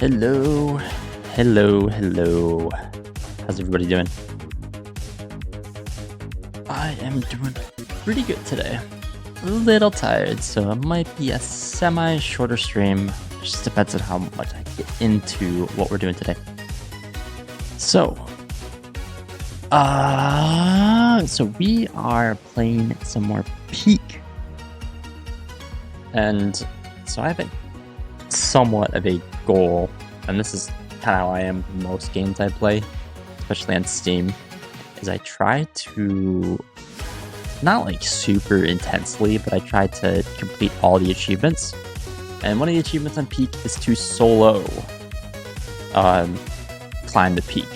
Hello, hello, hello. How's everybody doing? I am doing pretty good today. A little tired, so it might be a semi-shorter stream. Just depends on how much I get into what we're doing today. So we are playing some more Peak. And so I have somewhat of a goal, and this is kind of how I am with most games I play, especially on Steam, is I try to, not like super intensely, but I try to complete all the achievements. And one of the achievements on Peak is to solo climb the peak.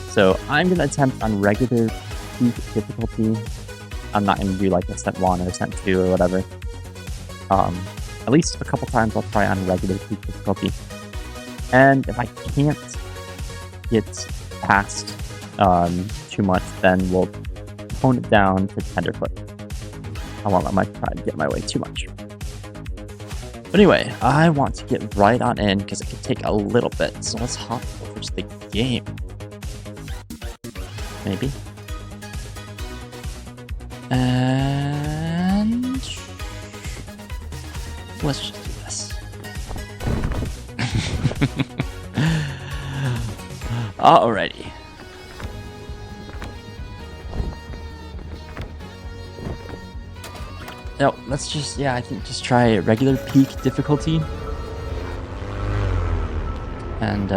So I'm going to attempt on regular Peak difficulty. I'm not going to do like Ascent 1 or Ascent 2 or whatever. At least a couple times I'll try on regular Peak difficulty. And if I can't get past too much, then we'll tone it down to Tenderfoot. I won't let my pride get in my way too much. But anyway, I want to get right on in because it can take a little bit. So let's hop over to the game. Maybe. And let's just do this. Alrighty. No, let's just, I think just try regular Peak difficulty. And,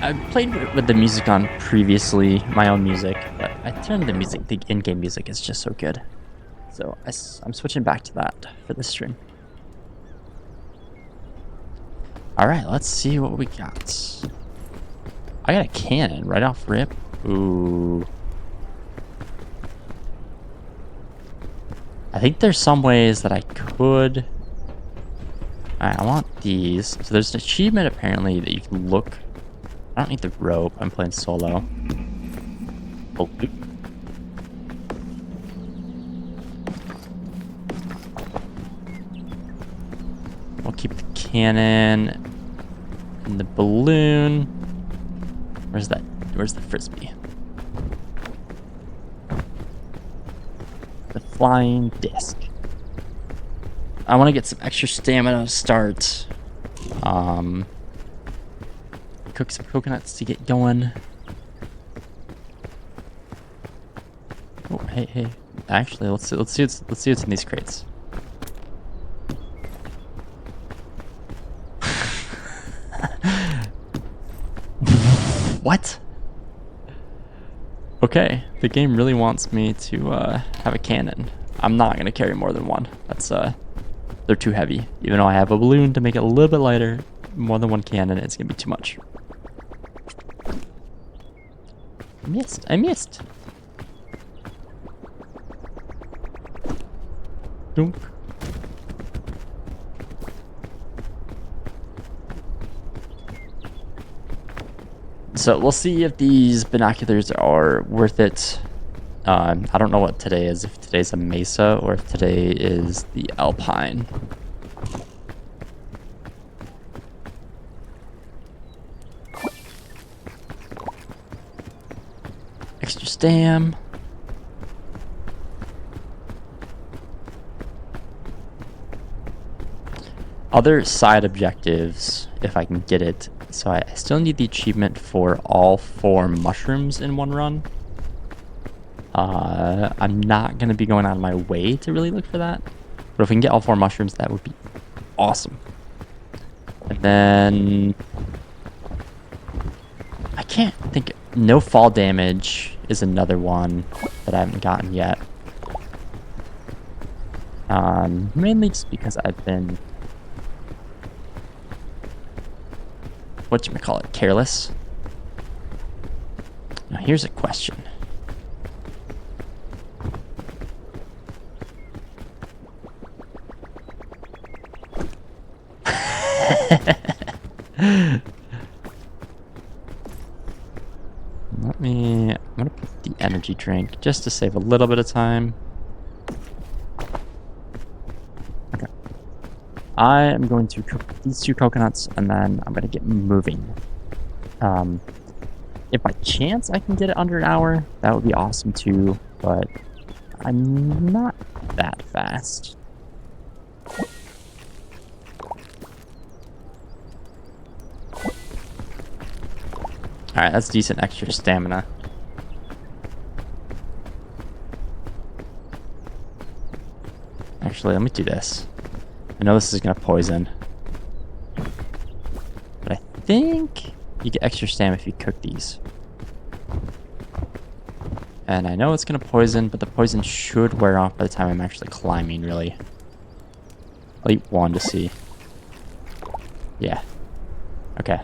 I played with the music on previously, my own music, but I turned the music, the in-game music is just so good. So I'm switching back to that for this stream. Alright, let's see what we got. I got a cannon right off rip. Ooh. I think there's some ways that I could... Alright, I want these. So there's an achievement apparently that you can look... I don't need the rope, I'm playing solo. Oh, we'll keep the cannon and the balloon. Where's that? Where's the frisbee? The flying disc. I want to get some extra stamina to start. Cook some coconuts to get going. Oh, hey. Actually, let's see what's in these crates. What? Okay, the game really wants me to have a cannon. I'm not gonna carry more than one. That's they're too heavy. Even though I have a balloon to make it a little bit lighter, more than one cannon, it's gonna be too much. I missed. Dunk. So we'll see if these binoculars are worth it. I don't know what today is, if today's a Mesa or if today is the Alpine. Extra stam. Other side objectives, if I can get it. So I still need the achievement for all 4 mushrooms in one run. I'm not going to be going out of my way to really look for that. But if we can get all 4 mushrooms, that would be awesome. And then... I can't think... No fall damage is another one that I haven't gotten yet. Mainly just because I've been... whatchamacallit, careless. Now here's a question. I'm gonna put the energy drink just to save a little bit of time. I am going to cook these 2 coconuts, and then I'm going to get moving. If by chance I can get it under an hour, that would be awesome too, but I'm not that fast. Alright, that's decent extra stamina. Actually, let me do this. I know this is going to poison. But I think you get extra stamina if you cook these. And I know it's going to poison, but the poison should wear off by the time I'm actually climbing, really. I'll eat one to see. Yeah. Okay.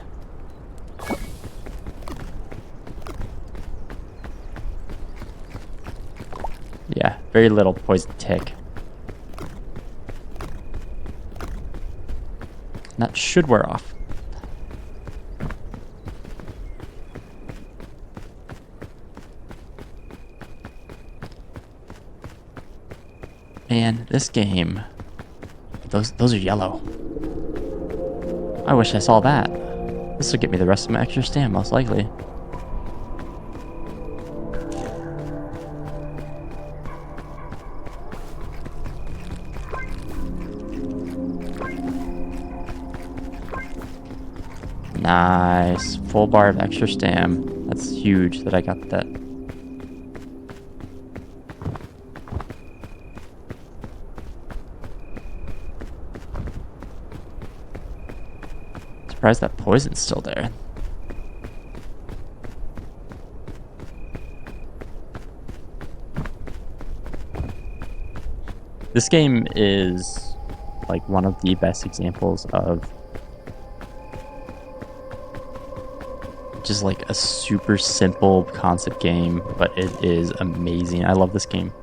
Yeah, very little poison tick. And that should wear off. Man, this game... Those are yellow. I wish I saw that. This will get me the rest of my extra stamina, most likely. Nice. Full bar of extra stam. That's huge that I got that. Surprised that poison's still there. This game is like one of the best examples of just like a super simple concept game, but it is amazing. I love this game.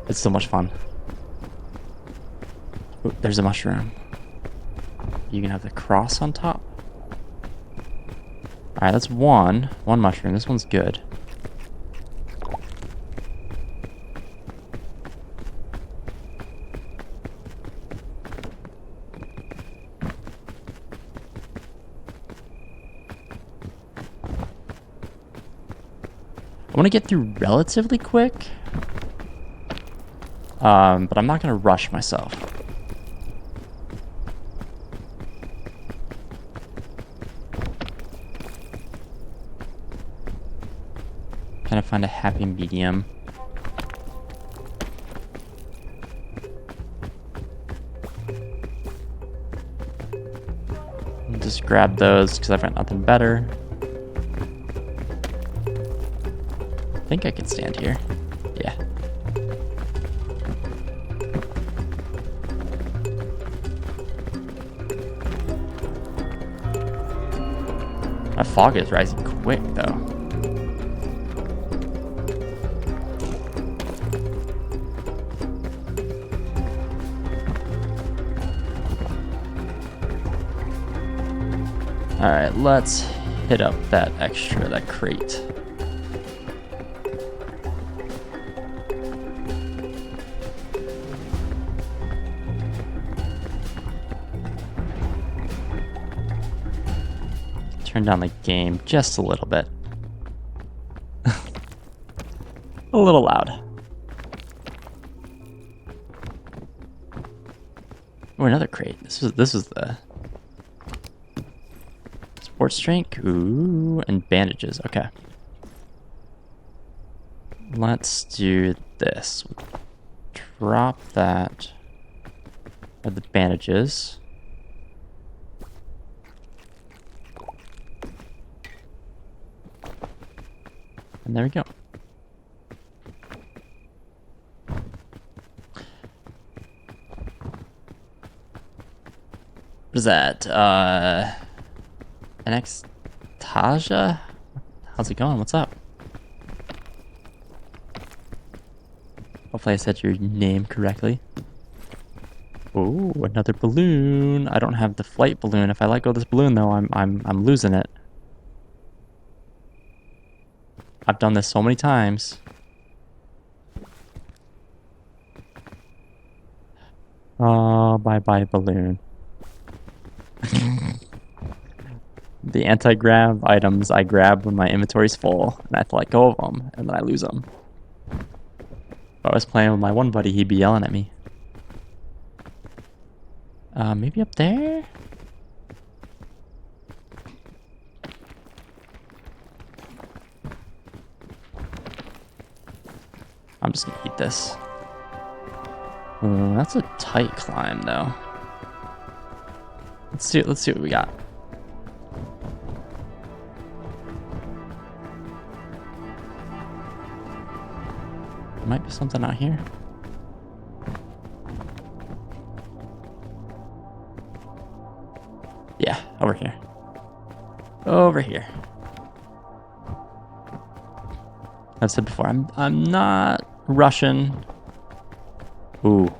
It's so much fun. Ooh, there's a mushroom. You can have the cross on top. Alright, that's one mushroom. This one's good. I want to get through relatively quick. But I'm not going to rush myself. Kind of find a happy medium. Just grab those because I've got nothing better. I think I can stand here. Yeah. My fog is rising quick though. Alright, let's hit up that crate. Turn down the game just a little bit. A little loud. Oh, another crate. This was the sports drink. Ooh, and bandages. Okay. Let's do this. Drop that. Or the bandages. And there we go. What is that? Anastasia? How's it going? What's up? Hopefully I said your name correctly. Oh, another balloon. I don't have the flight balloon. If I let go of this balloon though, I'm losing it. I've done this so many times. Bye buy a balloon? The anti-grav items I grab when my inventory's full, and I have to let go of them, and then I lose them. If I was playing with my one buddy, he'd be yelling at me. Maybe up there? I'm just gonna eat this. That's a tight climb, though. Let's see what we got. There might be something out here. Yeah, over here. Over here. I've said before, I'm not rushing. Ooh,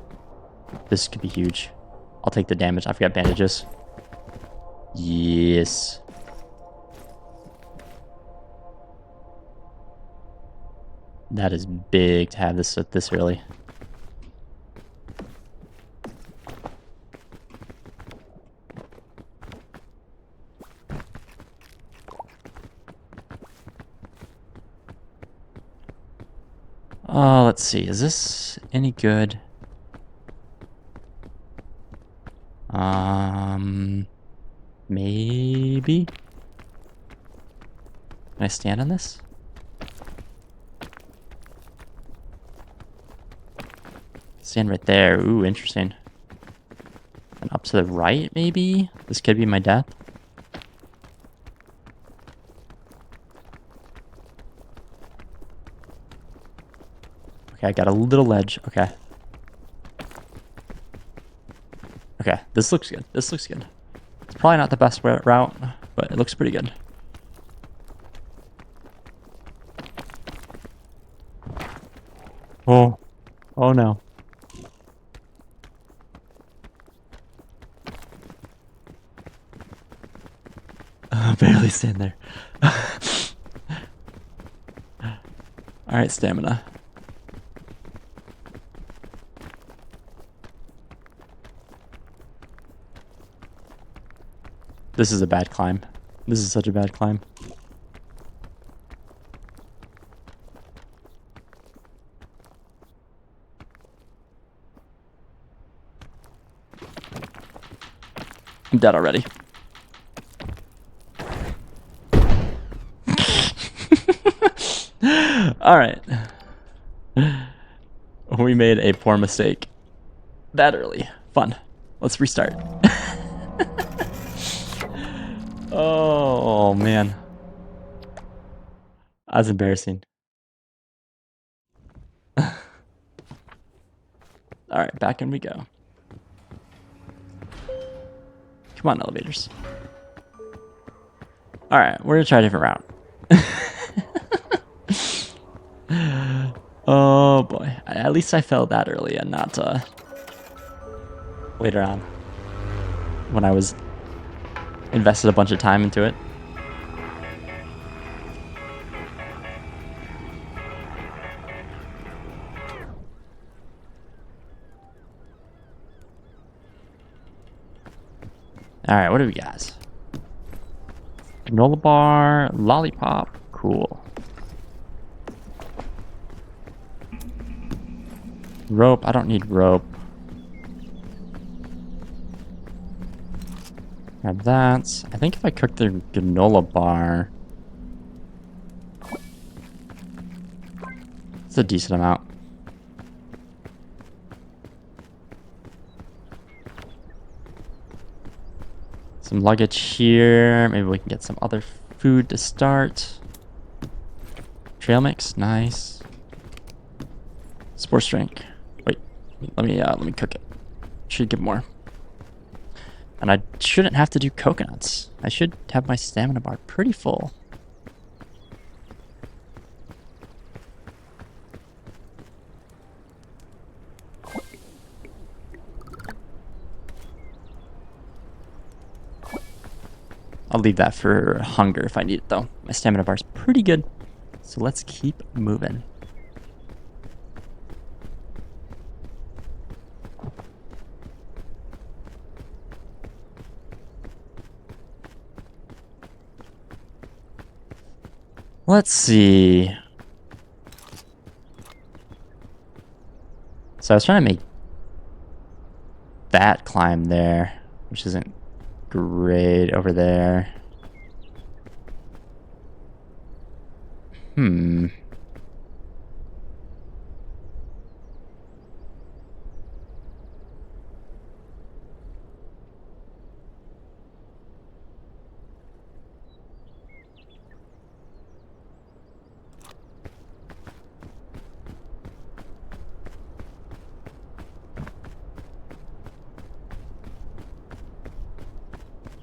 this could be huge. I'll take the damage. I forgot bandages. Yes. That is big to have this this early. Oh, let's see. Is this any good? Maybe? Can I stand on this? Stand right there. Ooh, interesting. And up to the right, maybe? This could be my death. Okay, I got a little ledge. Okay. Okay, this looks good. This looks good. It's probably not the best route, but it looks pretty good. Oh. Oh no. Barely stand there. Alright, stamina. This is a bad climb. This is such a bad climb. I'm dead already. All right. We made a poor mistake. That early. Fun. Let's restart. Oh, man. That's embarrassing. All right, back in we go. Come on, elevators. All right, we're gonna try a different route. Oh boy, at least I fell that early and not later on when I was invested a bunch of time into it. All right, what do we got? Granola bar, lollipop, cool. Rope, I don't need rope. Grab that. I think if I cook the granola bar, it's a decent amount. Some luggage here. Maybe we can get some other food to start. Trail mix, nice. Sports drink. Wait, let me cook it. Should give more. And I shouldn't have to do coconuts. I should have my stamina bar pretty full. I'll leave that for hunger if I need it though. My stamina bar is pretty good. So let's keep moving. Let's see. So I was trying to make that climb there, which isn't great over there.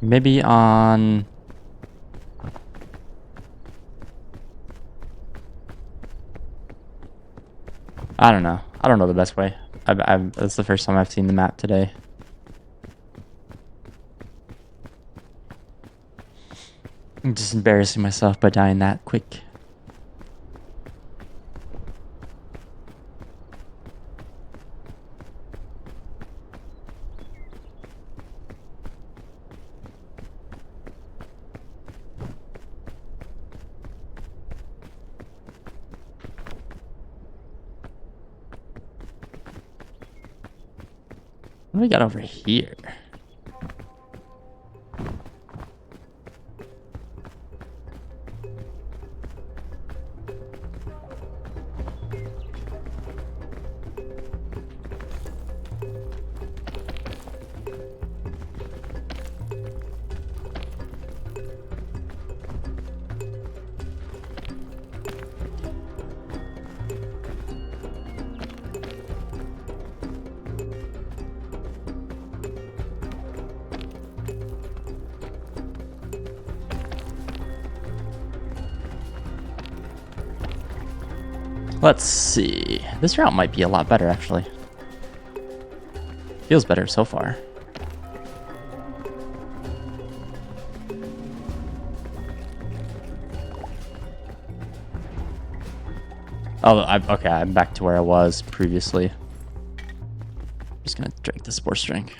Maybe on... I don't know. I don't know the best way. That's the first time I've seen the map today. I'm just embarrassing myself by dying that quick. What do we got over here? Let's see. This route might be a lot better, actually. Feels better so far. Oh, okay, I'm back to where I was previously. I'm just gonna drink the sports drink.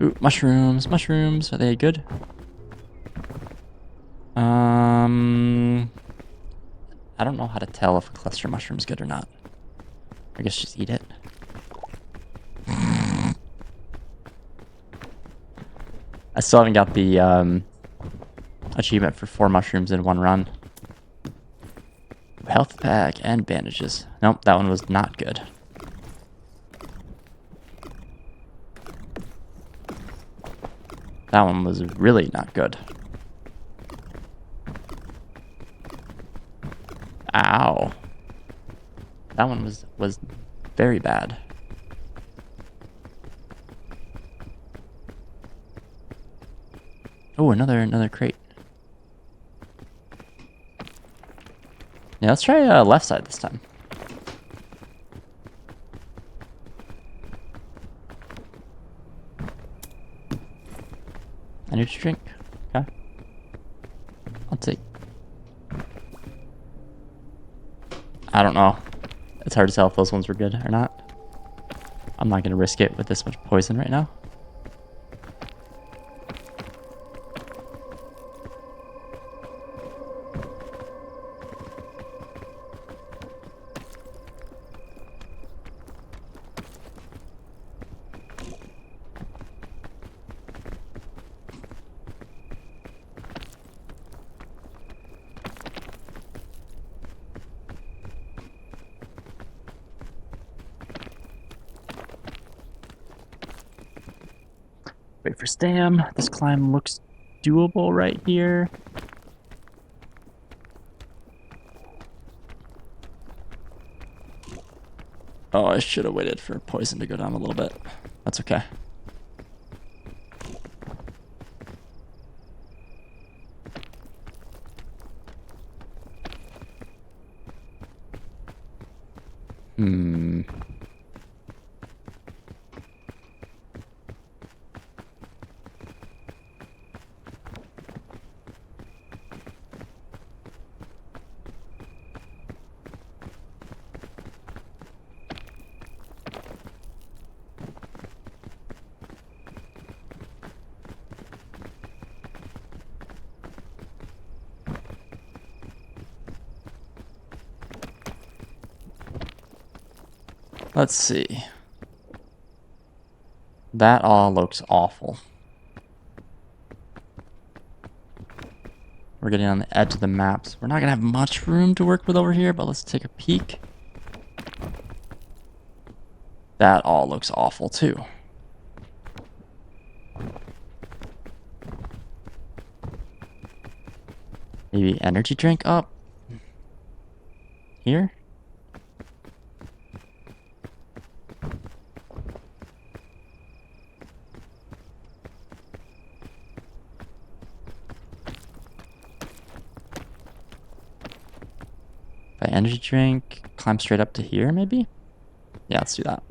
Ooh, mushrooms, mushrooms. Are they good? I don't know how to tell if a cluster mushroom is good or not. I guess just eat it. I still haven't got the achievement for 4 mushrooms in one run. Health pack and bandages. Nope, that one was not good. That one was really not good. Ow. That one was very bad. Oh, another crate. Yeah, let's try left side this time. I need to drink. Okay. I'll take. I don't know. It's hard to tell if those ones were good or not. I'm not gonna risk it with this much poison right now. Wait for Stam. This climb looks doable right here. Oh, I should have waited for poison to go down a little bit. That's okay. Let's see. That all looks awful. We're getting on the edge of the maps. We're not gonna have much room to work with over here, but let's take a peek. That all looks awful too. Maybe energy drink up here. By energy drink, climb straight up to here maybe? Yeah, let's do that.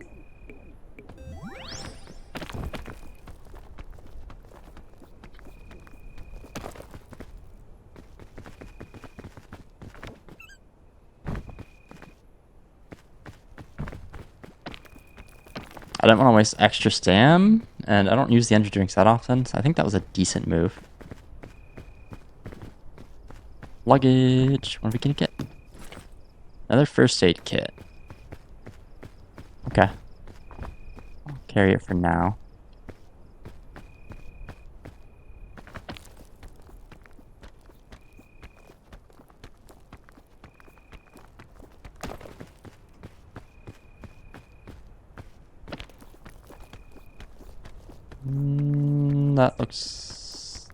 I don't want to waste extra stam, and I don't use the energy drinks that often, so I think that was a decent move. Luggage. What are we gonna get? Another first aid kit. Okay. I'll carry it for now. That looks...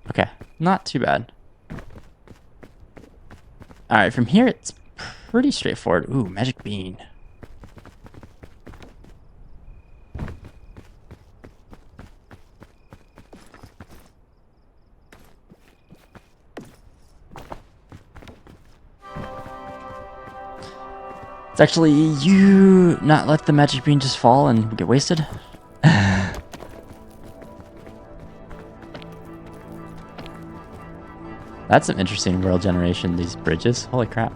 okay, not too bad. Alright, from here it's pretty straightforward. Ooh, magic bean. It's actually you not let the magic bean just fall and get wasted. That's some interesting world generation, these bridges. Holy crap.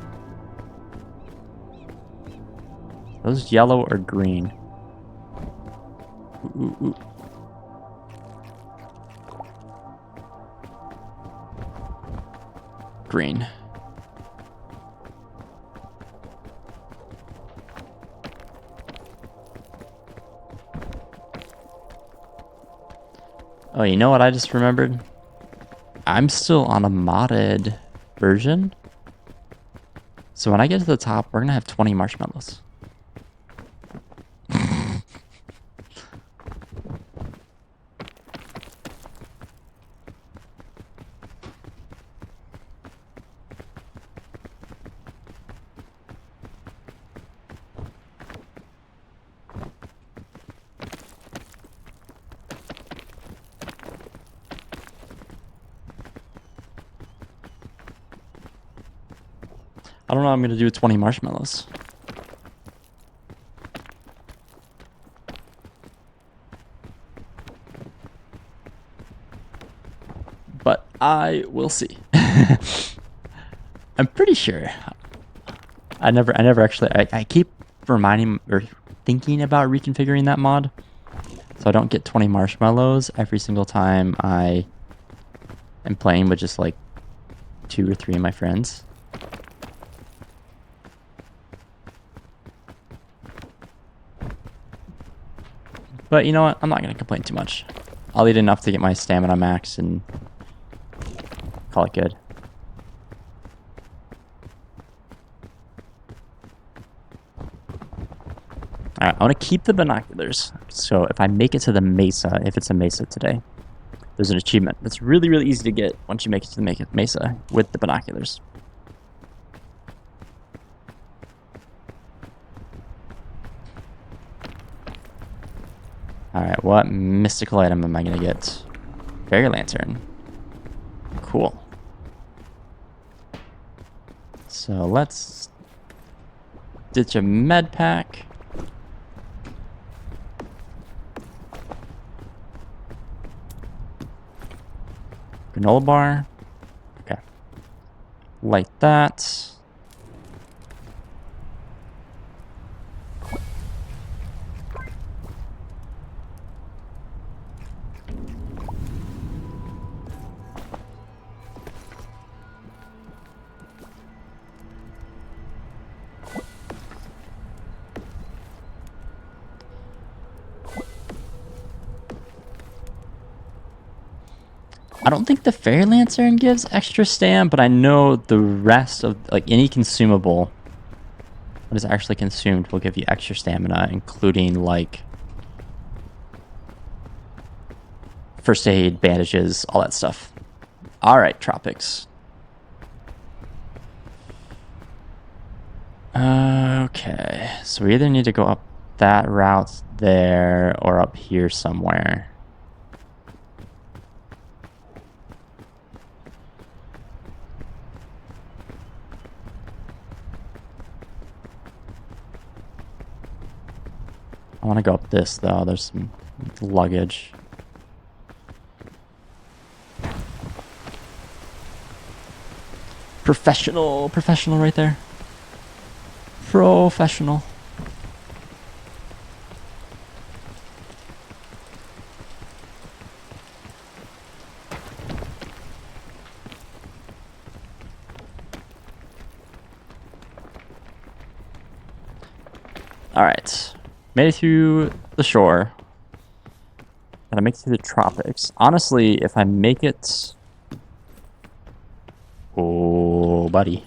Those yellow or green? Ooh, ooh, ooh. Green. Oh, you know what I just remembered? I'm still on a modded version. So when I get to the top, we're gonna have 20 marshmallows. I don't know what I'm going to do with 20 marshmallows. But I will see. I'm pretty sure. I never actually, I keep reminding or thinking about reconfiguring that mod. So I don't get 20 marshmallows every single time I am playing with just like 2 or 3 of my friends. But you know what? I'm not going to complain too much. I'll eat enough to get my stamina max and call it good. Alright, I want to keep the binoculars. So if I make it to the mesa, if it's a mesa today, there's an achievement that's really, really easy to get once you make it to the mesa with the binoculars. Alright, what mystical item am I going to get? Fairy lantern. Cool. So let's ditch a med pack. Granola bar. Okay. Like that. I don't think the Fairy Lantern gives extra stam, but I know the rest of, like, any consumable that is actually consumed will give you extra stamina, including, like, first aid, bandages, all that stuff. Alright, Tropics. Okay, so we either need to go up that route there or up here somewhere. I want to go up this, though. There's some luggage. Professional right there. Professional. Alright. Made it through the shore. Gotta make it through the tropics. Honestly, if I make it... Oh, buddy.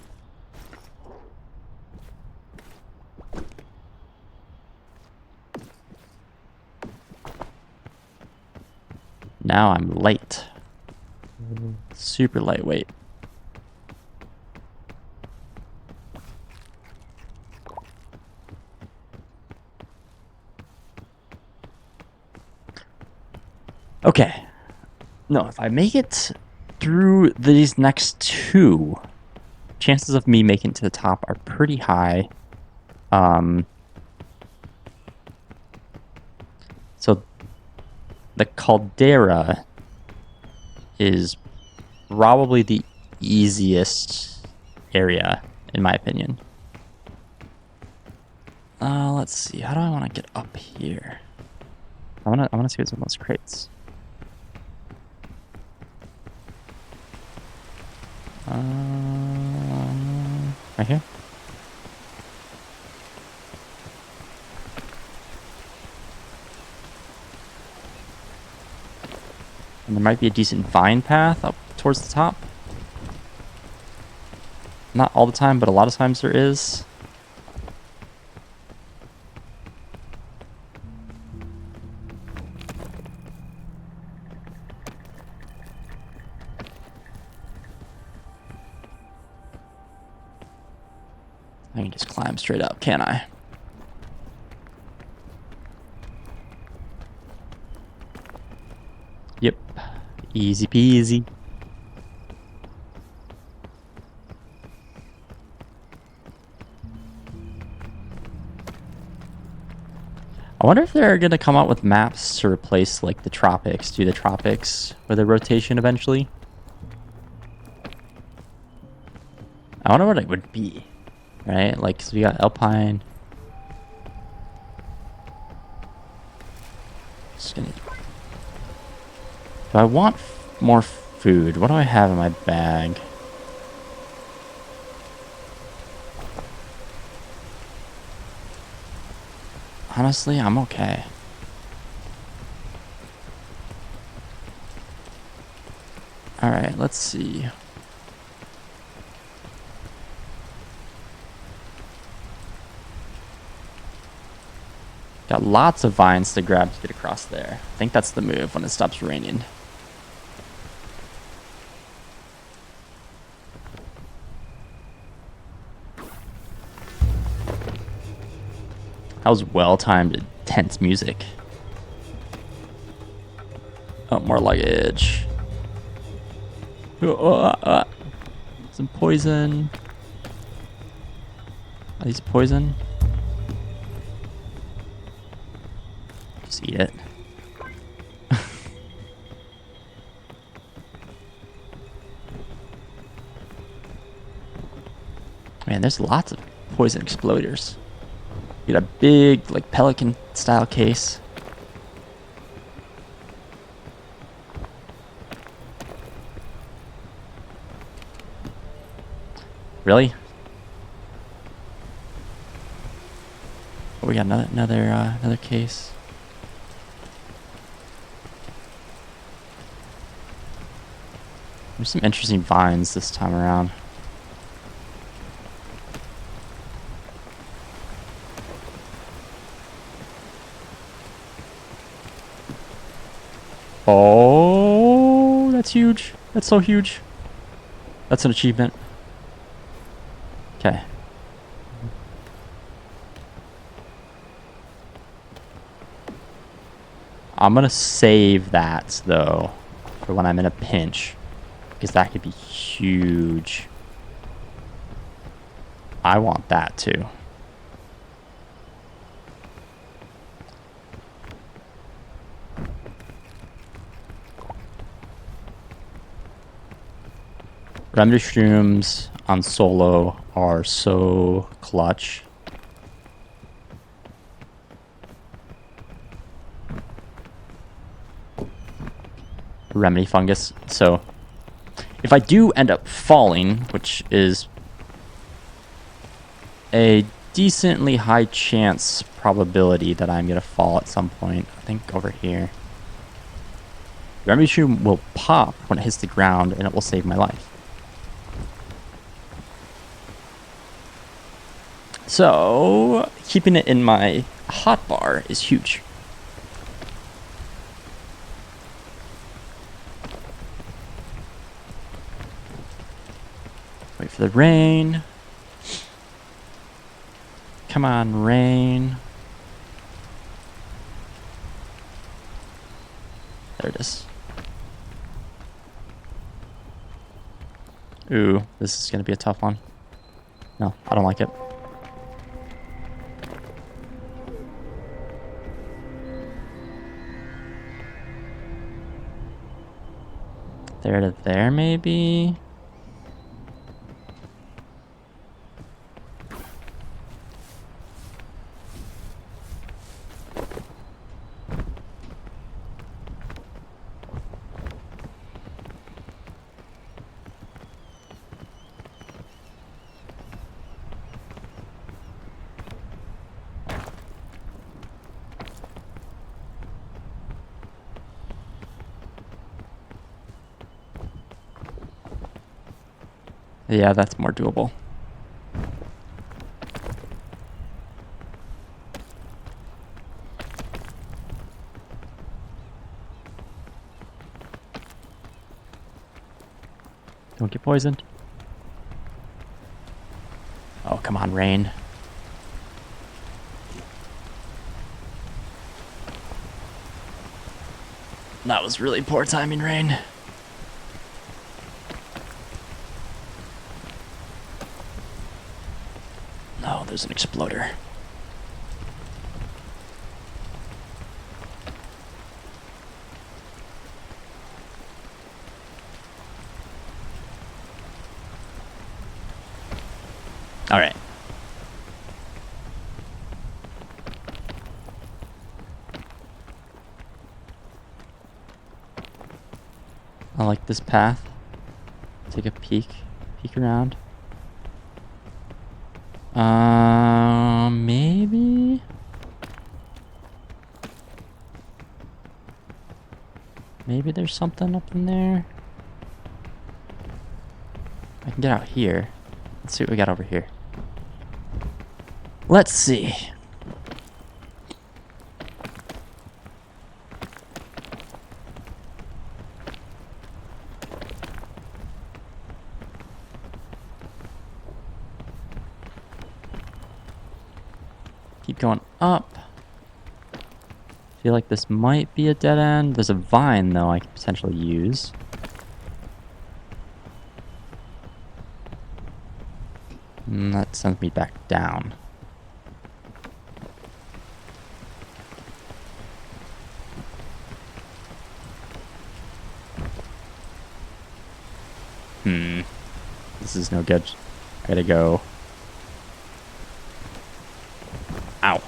Now I'm late. Super lightweight. Okay. No, if I make it through these next two, chances of me making it to the top are pretty high. So the caldera is probably the easiest area, in my opinion. Let's see. How do I want to get up here? I want to see what's in those crates. Right here. And there might be a decent vine path up towards the top. Not all the time, but a lot of times there is. I can just climb straight up, can't I? Yep. Easy peasy. I wonder if they're going to come out with maps to replace, like, the tropics. Do the tropics with a rotation eventually? I wonder what it would be. Right? Like, so we got Alpine. Just gonna... Do I want more food? What do I have in my bag? Honestly, I'm okay. Alright, let's see. Got lots of vines to grab to get across there. I think that's the move when it stops raining. That was well-timed, tense music. Oh, more luggage. Some poison. Are these poison? Just eat it. Man, there's lots of poison exploders. Get a big, like, pelican style case. Really? Oh, we got another case. There's some interesting vines this time around. Oh, that's huge. That's so huge. That's an achievement. Okay. I'm gonna save that, though, for when I'm in a pinch. Because that could be huge. I want that, too. Remedy shrooms on solo are so clutch. Remedy fungus. So if I do end up falling, which is a decently high chance probability that I'm gonna fall at some point, I think over here, Remedy shroom will pop when it hits the ground and it will save my life. So keeping it in my hotbar is huge. Wait for the rain. Come on, rain. There it is. Ooh, this is going to be a tough one. No, I don't like it. There to there, maybe? Yeah, that's more doable. Don't get poisoned. Oh, come on, rain. That was really poor timing, rain. No, there's an exploder. All right. I like this path. Take a peek around. Maybe? Maybe there's something up in there. I can get out here. Let's see what we got over here. Let's see. Keep going up. Feel like this might be a dead end. There's a vine, though, I could potentially use. That sends me back down. This is no good. I gotta go. Ow.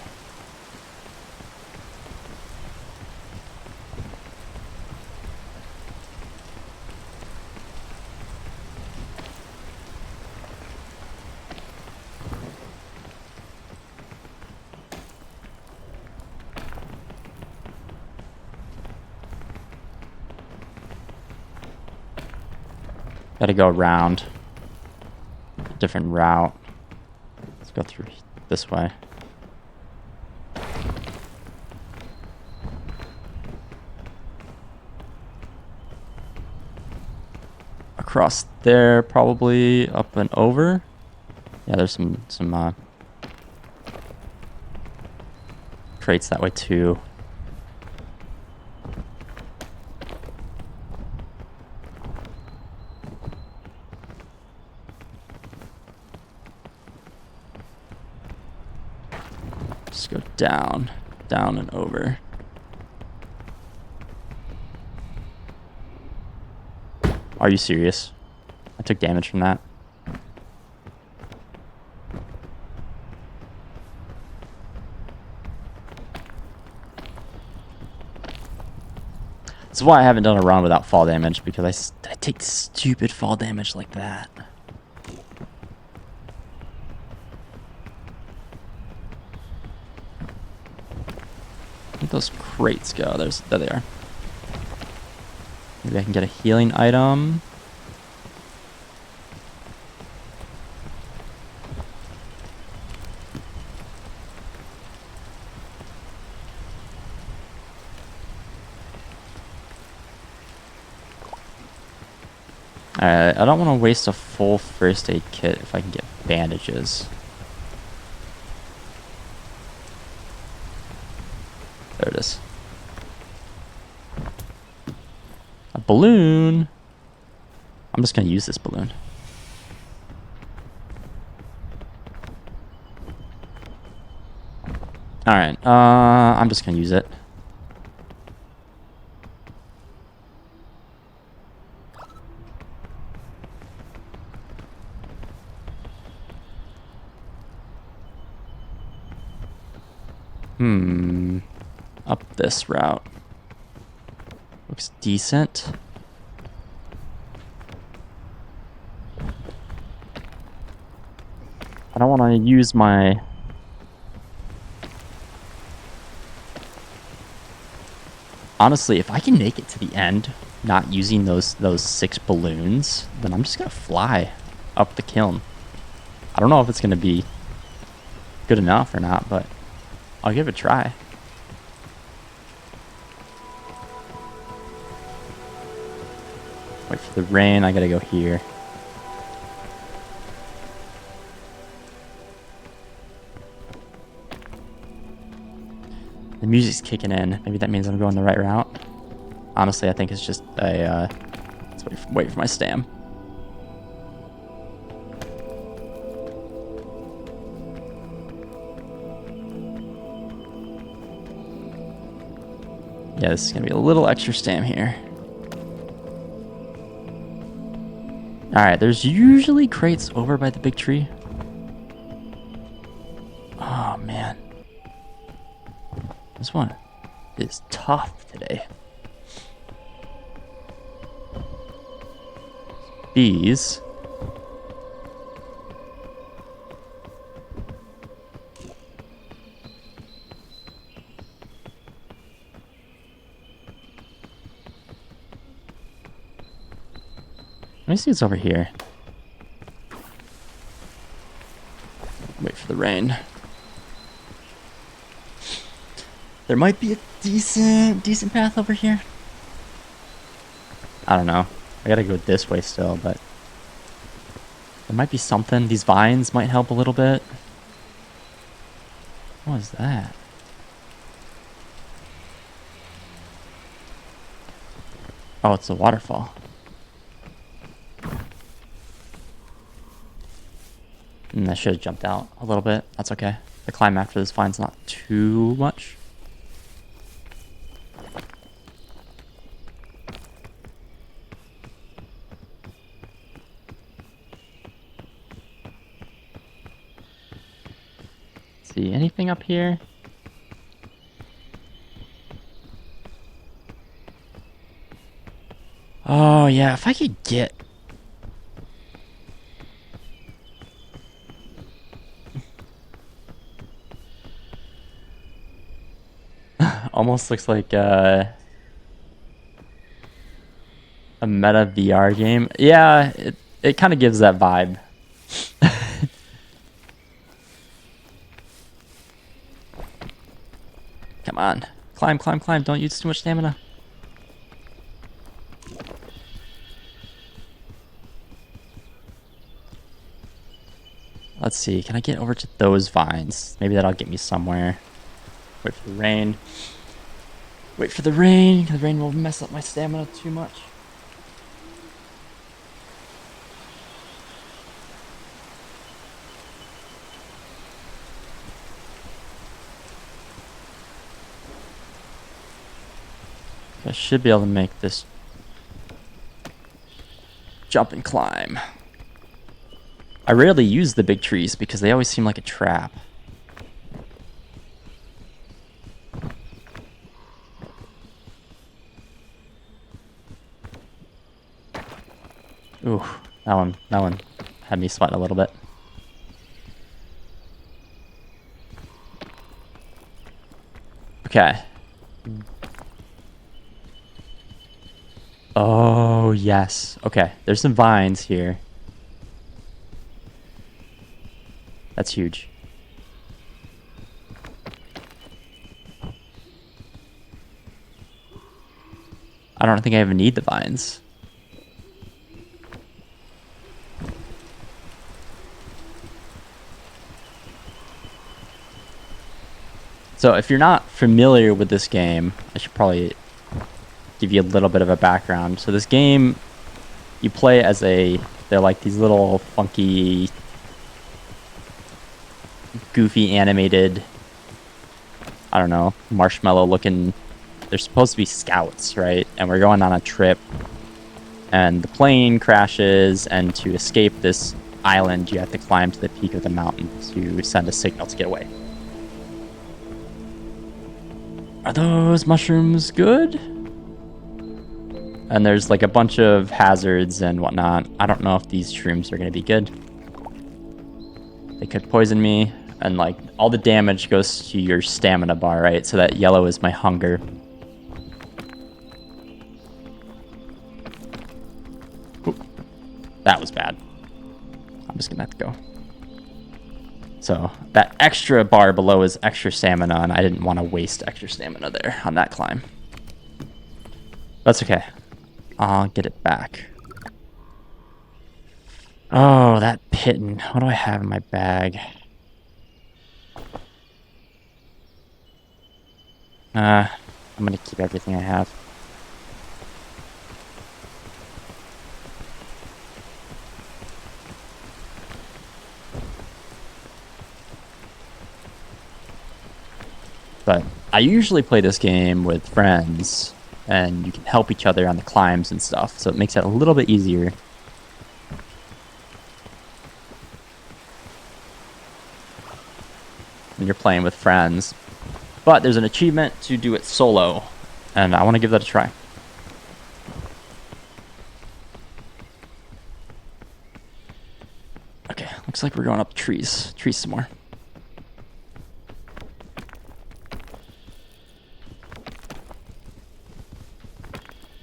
Gotta go around. A different route. Let's go through this way. Across there, probably up and over. Yeah, there's some crates that way too. Just go down, down and over. Are you serious? I took damage from that. That's why I haven't done a run without fall damage, because I take stupid fall damage like that. Where'd those crates go? There they are. Maybe I can get a healing item. Alright, I don't want to waste a full first aid kit if I can get bandages. There it is. A balloon. I'm just going to use this balloon. Alright, I'm just going to use it. Up this route. Looks decent. I don't want to use my... Honestly, if I can make it to the end, not using those 6 balloons, then I'm just going to fly up the kiln. I don't know if it's going to be good enough or not, but I'll give it a try. Wait for the rain. I gotta go here. The music's kicking in. Maybe that means I'm going the right route. Honestly, I think it's just a... let's wait for my stam. Yeah, this is gonna be a little extra stam here. Alright, there's usually crates over by the big tree. Oh, man. This one is tough today. Bees. Let me see what's over here. Wait for the rain. There might be a decent path over here. I don't know. I gotta go this way still, but there might be something. These vines might help a little bit. What is that? Oh, it's a waterfall. And I should have jumped out a little bit. That's okay. The climb after this vine's not too much. See anything up here? Oh yeah, if I could get... Almost looks like a meta VR game. Yeah, it kind of gives that vibe. Come on. Climb, climb, climb. Don't use too much stamina. Let's see. Can I get over to those vines? Maybe that'll get me somewhere. Wait for the rain. Wait for the rain. The rain will mess up my stamina too much. I should be able to make this jump and climb. I rarely use the big trees because they always seem like a trap. Ooh, that one had me sweating a little bit. Okay. Oh, yes. Okay, there's some vines here. That's huge. I don't think I even need the vines. So if you're not familiar with this game, I should probably give you a little bit of a background. So this game, you play as they're like these little funky, goofy animated, I don't know, marshmallow looking, they're supposed to be scouts, right? And we're going on a trip and the plane crashes, and to escape this island, you have to climb to the peak of the mountain to send a signal to get away. Are those mushrooms good? And there's like a bunch of hazards and whatnot. I don't know if these shrooms are going to be good. They could poison me. And like all the damage goes to your stamina bar, right? So that yellow is my hunger. Ooh, that was bad. I'm just going to have to go. So that extra bar below is extra stamina, and I didn't want to waste extra stamina there on that climb. That's okay. I'll get it back. Oh, that pitten. What do I have in my bag? I'm gonna keep everything I have. But I usually play this game with friends, and you can help each other on the climbs and stuff, so it makes it a little bit easier. When you're playing with friends. But there's an achievement to do it solo, and I want to give that a try. Okay, looks like we're going up trees. Trees some more.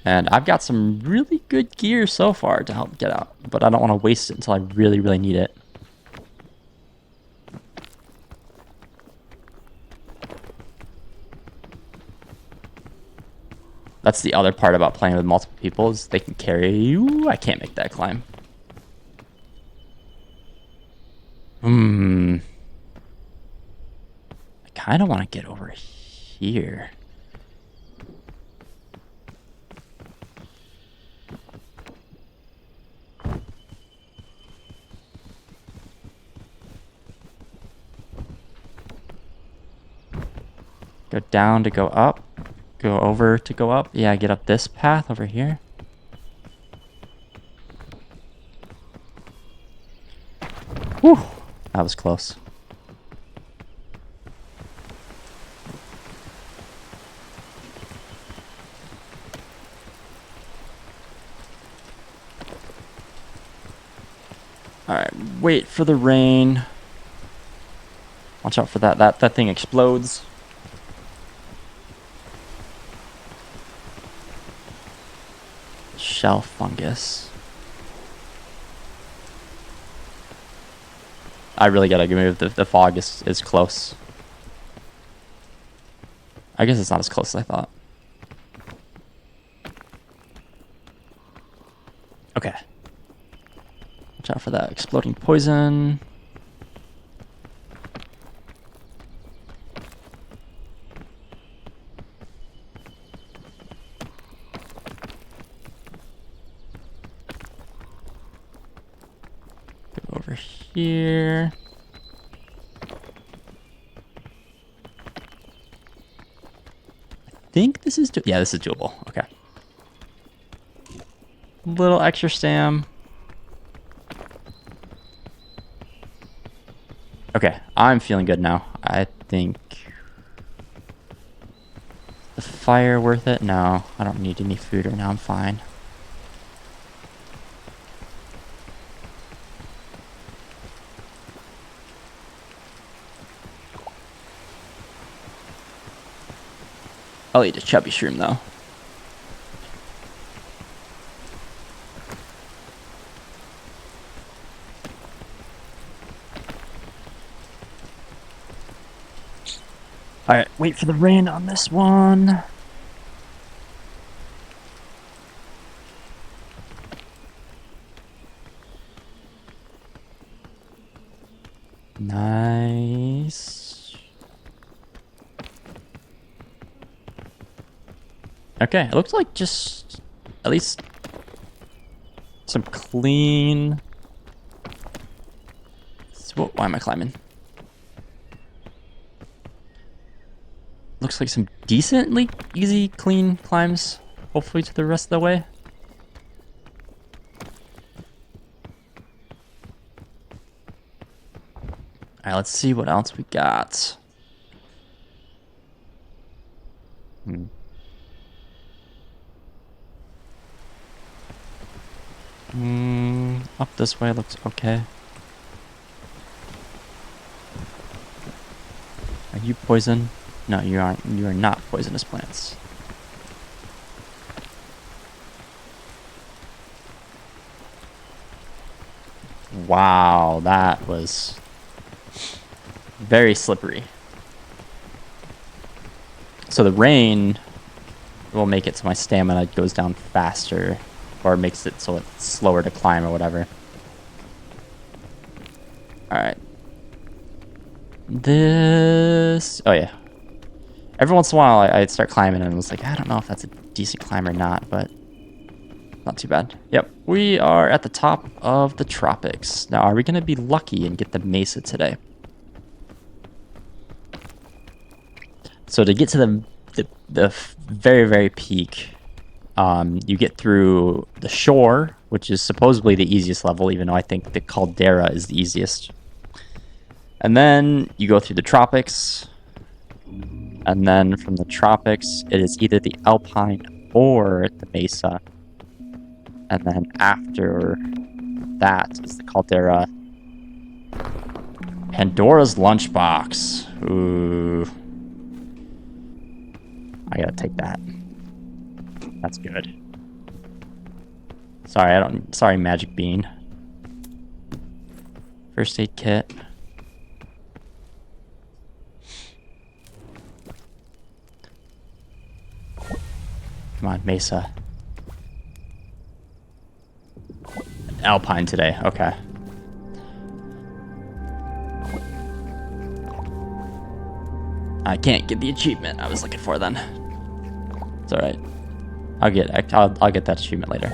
And I've got some really good gear so far to help get out, but I don't want to waste it until I really, really need it. That's the other part about playing with multiple people, is they can carry you. I can't make that climb. I kind of want to get over here. Go down to go up. Go over to go up. Yeah, get up this path over here. Whew, that was close. Alright, wait for the rain. Watch out for that. That thing explodes. shell fungus. I really gotta move. The fog is close. I guess it's not as close as I thought. Okay. Watch out for that exploding poison. Go over here. I think this is... yeah, this is doable. Okay. Little extra stam. Okay, I'm feeling good now. I think... the fire worth it? No, I don't need any food right now. I'm fine. I'll eat a chubby shroom though. Alright, wait for the rain on this one. Nice. Okay, it looks like just at least some clean... why am I climbing? Looks like some decently easy, clean climbs, hopefully to the rest of the way. Alright, let's see what else we got. Up this way looks okay. Are you poison? No, you aren't. You are not poisonous plants. Wow, that was very slippery. So the rain will make it so my stamina goes down faster, or makes it so it's slower to climb or whatever. Alright. This... oh yeah. Every once in a while I'd start climbing and I was like, I don't know if that's a decent climb or not, but not too bad. Yep, we are at the top of the tropics. Now, are we going to be lucky and get the mesa today? So to get to the very, very peak, you get through the shore, which is supposedly the easiest level, even though I think the caldera is the easiest. And then you go through the tropics, and then from the tropics, it is either the alpine or the mesa. And then after that is the caldera. Pandora's lunchbox. Ooh. I gotta take that. That's good. Sorry, Magic Bean. First aid kit. Come on, Mesa. Alpine today, okay. I can't get the achievement I was looking for then. It's alright. I'll get that achievement later.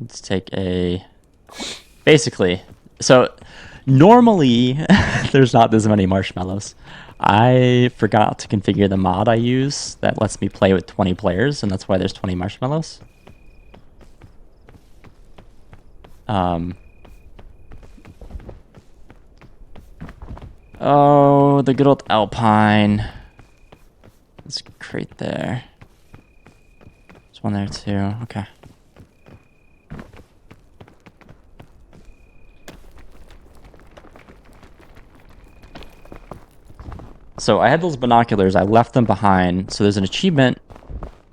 Let's take a... basically, so normally there's not this many marshmallows. I forgot to configure the mod I use that lets me play with 20 players, and that's why there's 20 marshmallows. Oh, the good old Alpine. There's a crate there. There's one there too. Okay. So I had those binoculars. I left them behind. So there's an achievement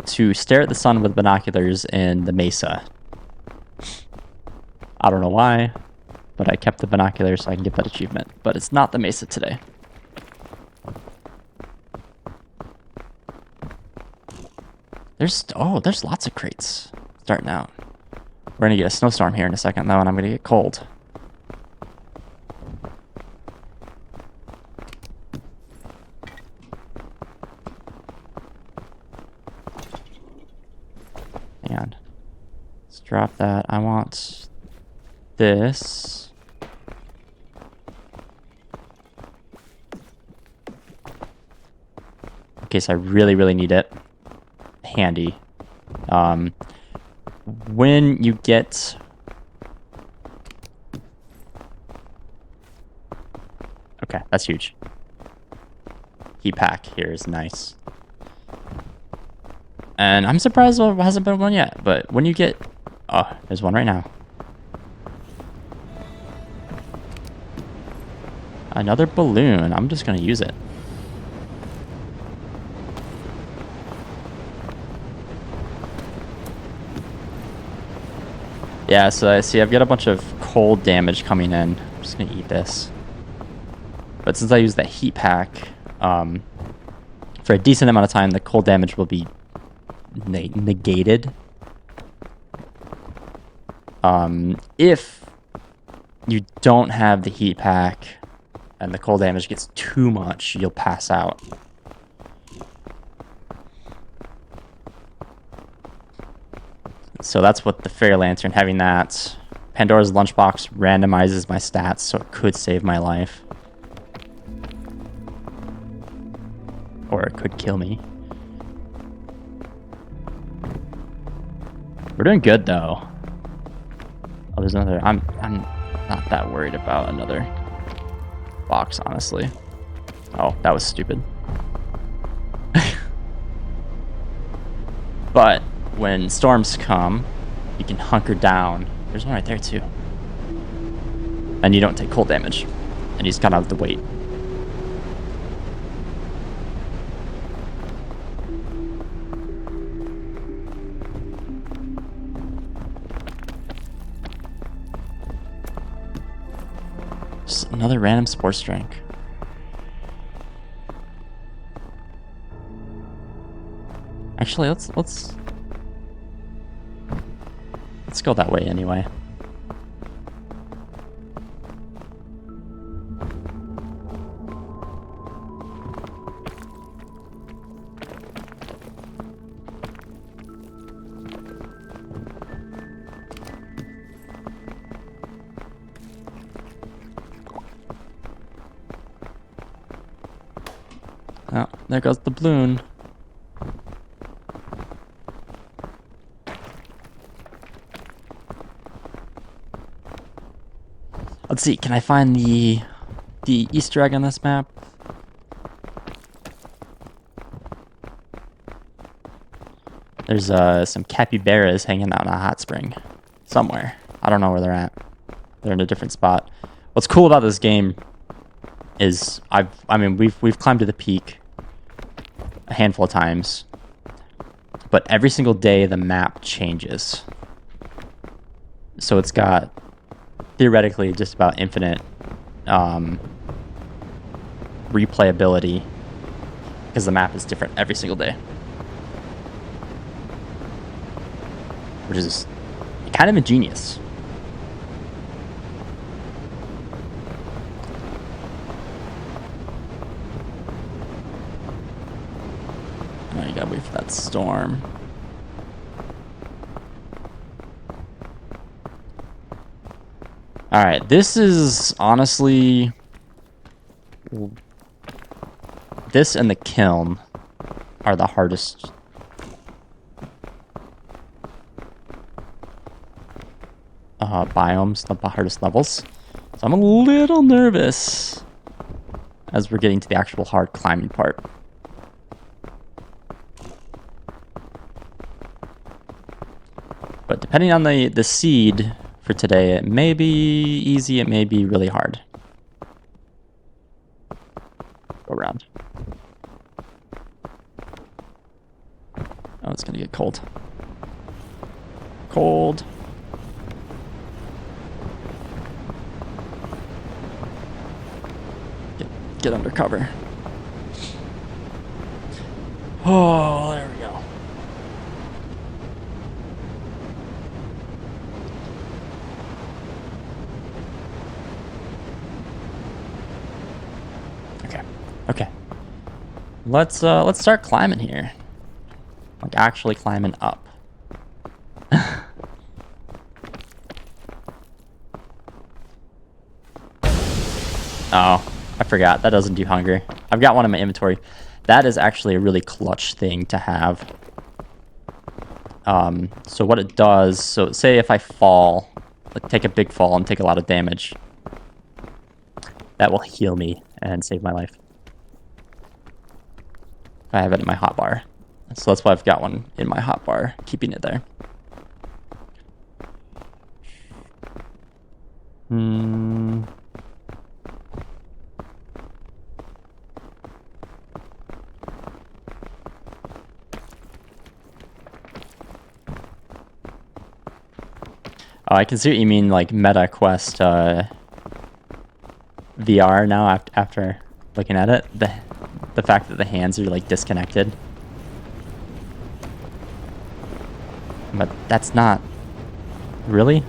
to stare at the sun with binoculars in the mesa. I don't know why, but I kept the binoculars so I can get that achievement. But it's not the mesa today. There's lots of crates starting out. We're gonna get a snowstorm here in a second though, and I'm gonna get cold. Hang on. Let's drop that. I want this. In case I really, really need it. Handy. When you get... Okay, that's huge. Heat pack here is nice. And I'm surprised there hasn't been one yet, but when you get... Oh, there's one right now. Another balloon. I'm just gonna use it. Yeah, so I see I've got a bunch of cold damage coming in. I'm just gonna eat this. But since I use that heat pack, for a decent amount of time, the cold damage will be negated. If you don't have the heat pack and the cold damage gets too much, you'll pass out. So that's what the Fairy Lantern, having that. Pandora's Lunchbox randomizes my stats, so it could save my life. Or it could kill me. We're doing good though. Oh, there's another. I'm not that worried about another box, honestly. Oh, that was stupid. But when storms come, you can hunker down. There's one right there too. And you don't take cold damage. And you just gotta have the weight. Just another random sports drink. Actually, let's go that way anyway. Oh, there goes the balloon. Let's see, can I find the Easter egg on this map? There's some capybaras hanging out in a hot spring somewhere. I don't know where they're at. They're in a different spot. What's cool about this game is we've climbed to the peak a handful of times, but every single day the map changes. So it's got theoretically just about infinite replayability because the map is different every single day, which is kind of ingenious. Now you gotta wait for that storm. Alright, this is honestly... This and the kiln are the hardest. Biomes, the hardest levels. So I'm a little nervous as we're getting to the actual hard climbing part. But depending on the seed for today, it may be easy, it may be really hard. Go around. it's gonna get cold. Cold. Get under cover. Oh, there we go. Okay. Let's start climbing here. Like actually climbing up. Oh, I forgot. That doesn't do hunger. I've got one in my inventory. That is actually a really clutch thing to have. So what it does, so say if I fall, like take a big fall and take a lot of damage, that will heal me and save my life. If I have it in my hotbar. So that's why I've got one in my hotbar, keeping it there. Oh, I can see what you mean, like Meta Quest VR now after looking at it. The fact that the hands are like disconnected. But that's not... Really?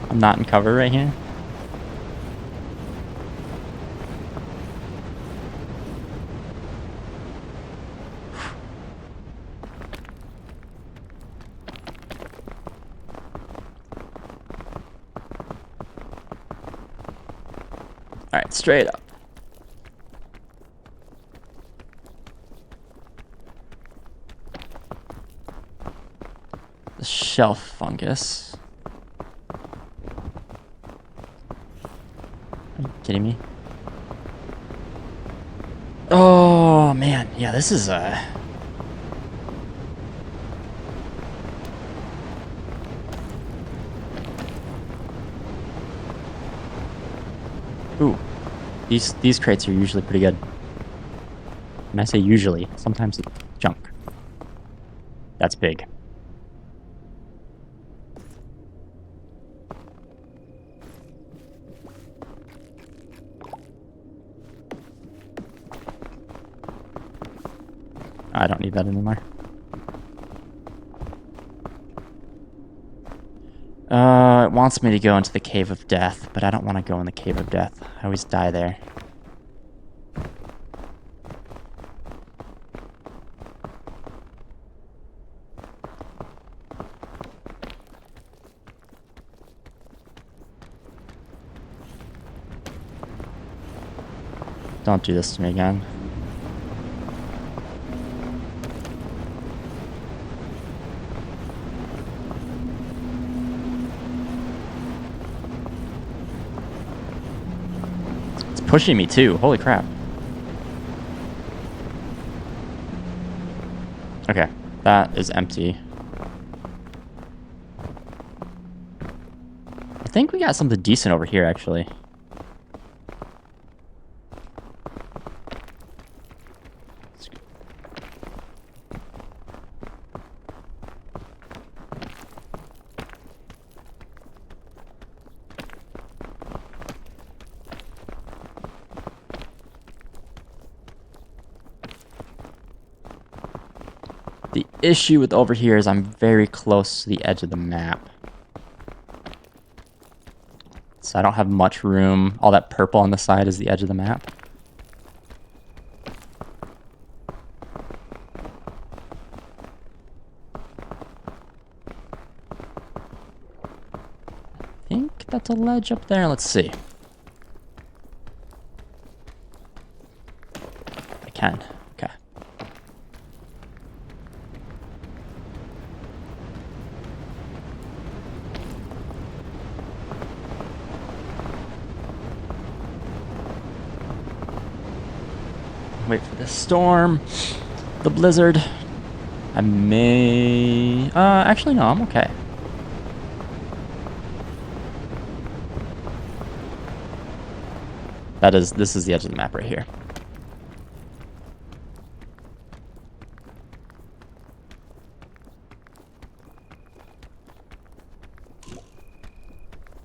I'm not in cover right here? Alright, straight up. The shelf fungus. Are you kidding me? Oh, man. Yeah, this is Ooh. These crates are usually pretty good. And I say usually, sometimes it's junk. That's big. I don't need that anymore. It wants me to go into the Cave of Death, but I don't want to go in the Cave of Death. I always die there. Don't do this to me again. Pushing me too. Holy crap. Okay, that is empty. I think we got something decent over here, actually. The issue with over here is I'm very close to the edge of the map. So I don't have much room. All that purple on the side is the edge of the map. I think that's a ledge up there. Let's see. I can. Okay. Wait for the storm, the blizzard. I may... actually, no, I'm okay. This is the edge of the map right here.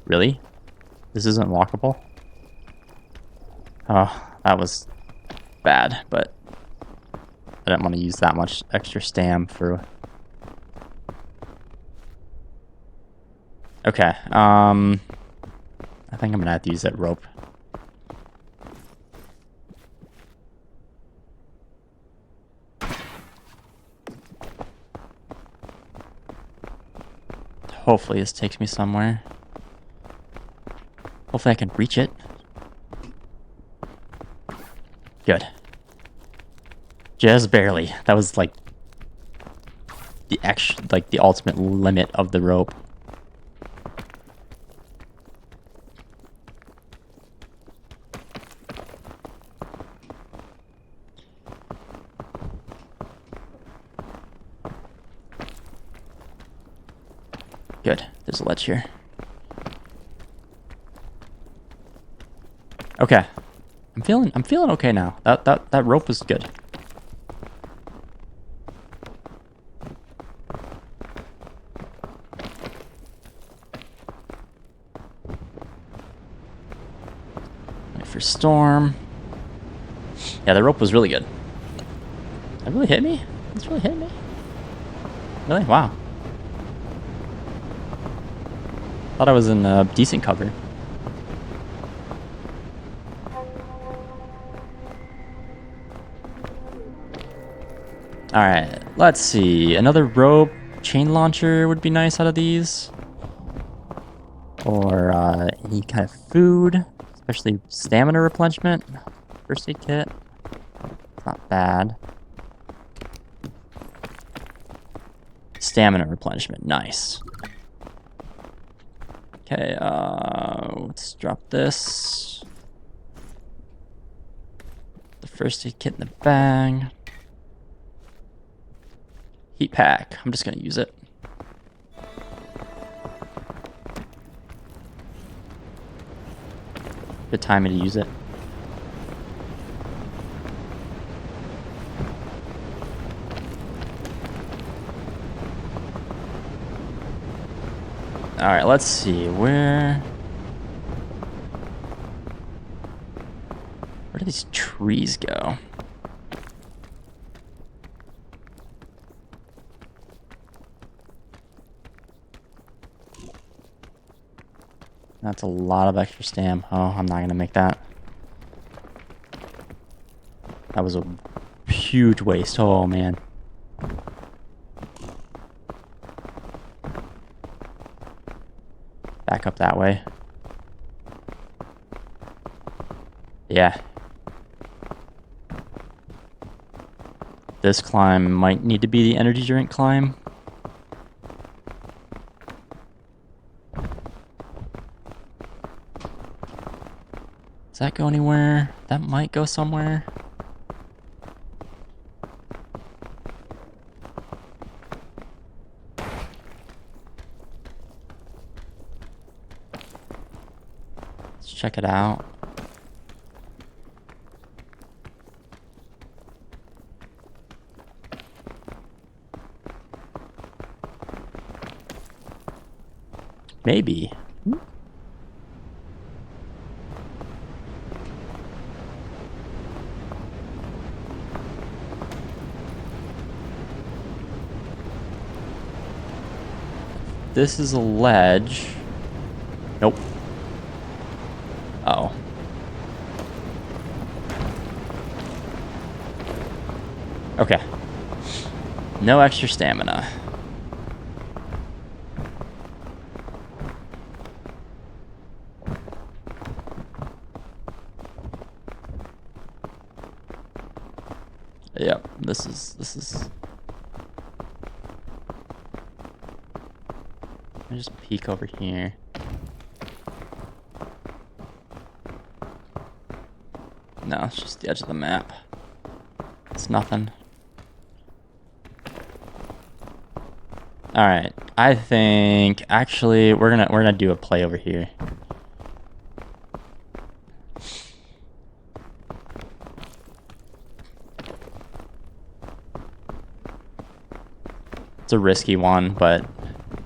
Really? This isn't walkable? Oh, that was bad, but I didn't want to use that much extra stam for... Okay, I think I'm gonna have to use that rope. Hopefully this takes me somewhere. Hopefully I can reach it. Good. Just barely. That was like the ultimate limit of the rope. Good. There's a ledge here. Okay. I'm feeling okay now. That rope was good. Wait for storm. Yeah, the rope was really good. That really hit me? This really hit me? Really? Wow. Thought I was in decent cover. Alright, let's see. Another rope chain launcher would be nice out of these. Or any kind of food, especially stamina replenishment. First aid kit. It's not bad. Stamina replenishment, nice. Okay, let's drop this. The first aid kit in the bag. Heat pack. I'm just gonna use it. Good timing to use it. Alright, let's see. Where do these trees go? That's a lot of extra stam. Oh, I'm not gonna make that. That was a huge waste. Oh, man. Back up that way. Yeah. This climb might need to be the energy drink climb. Does that go anywhere? That might go somewhere. Let's check it out. Maybe. This is a ledge. Nope. Uh-oh. Okay. No extra stamina. Yep, this is Let me just peek over here. No, it's just the edge of the map. It's nothing. All right, I think actually we're gonna do a play over here. It's a risky one, but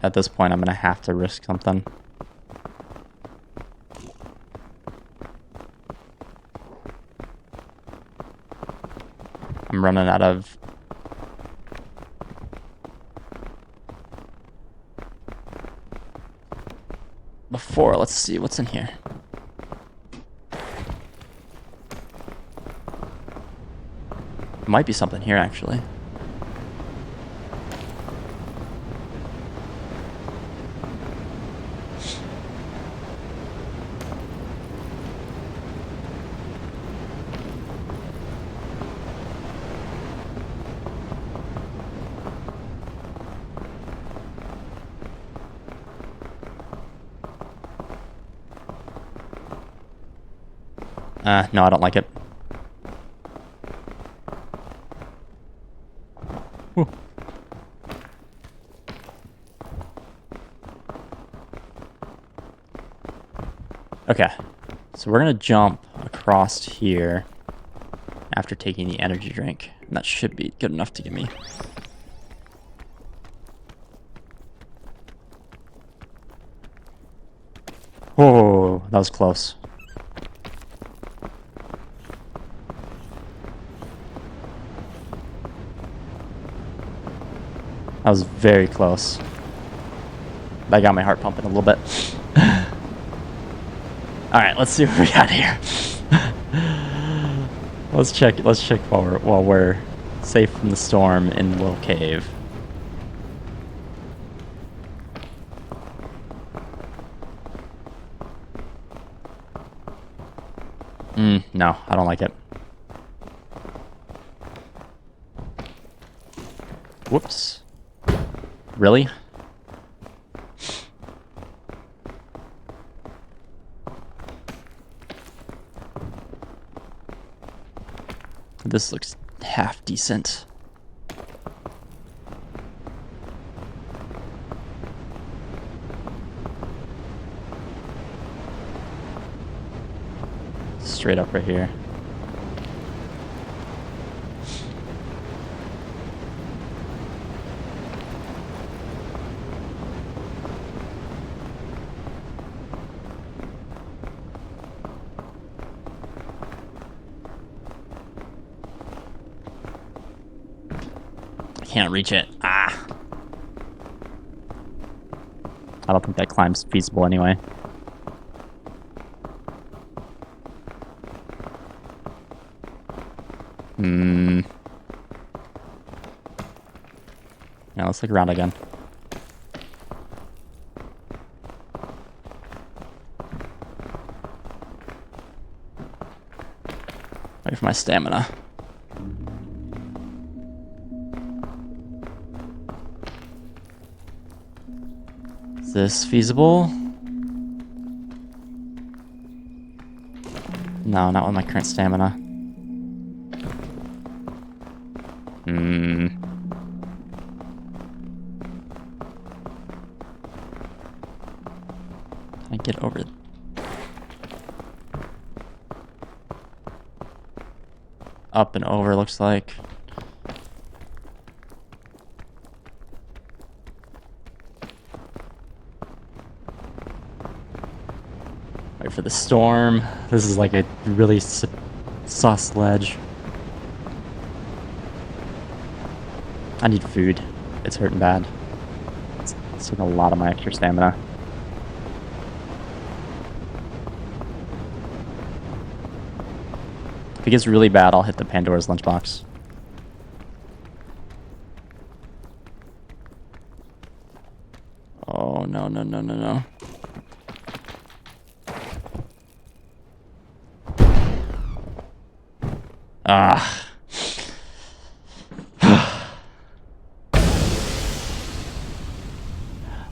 at this point, I'm going to have to risk something. I'm running out of... Before, let's see what's in here. Might be something here, actually. No, I don't like it. Whew. Okay, so we're gonna jump across here after taking the energy drink. And that should be good enough to get me. Whoa, that was close. That was very close. That got my heart pumping a little bit. All right, let's see what we got here. Let's check while we're safe from the storm in the little cave. No, I don't like it. Whoops. Really? This looks half decent. Straight up right here. Can't reach it. Ah. I don't think that climb's feasible anyway. Yeah, let's look around again. Wait for my stamina. Is this feasible? No, not with my current stamina. Can I get over it? Up and over, looks like. Wait for the storm. This is like a really sus ledge. I need food. It's hurting bad. It's taking a lot of my extra stamina. If it gets really bad, I'll hit the Pandora's lunchbox. Oh, no, no, no, no, no. Ah.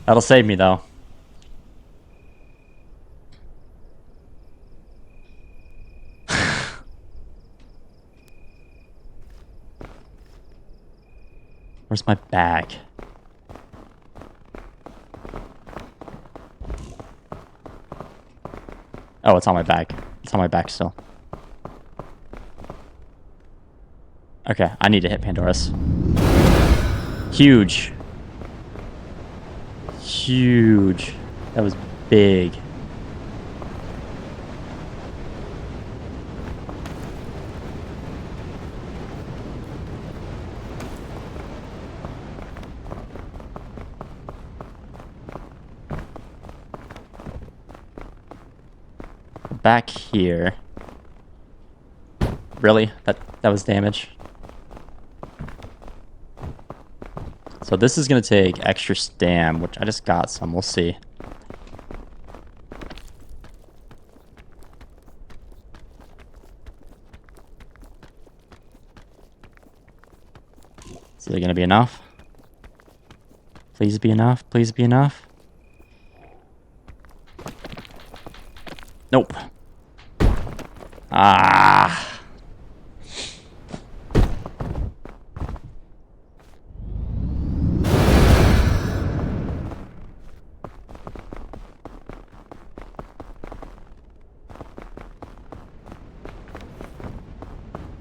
That'll save me, though. Where's my bag? Oh, it's on my bag. It's on my back still. Okay, I need to hit Pandora's. Huge. huge. That was big. Back here. Really? That was damage? So this is going to take extra stam, which I just got some. We'll see. Is it going to be enough? Please be enough. Please be enough. Nope. Ah.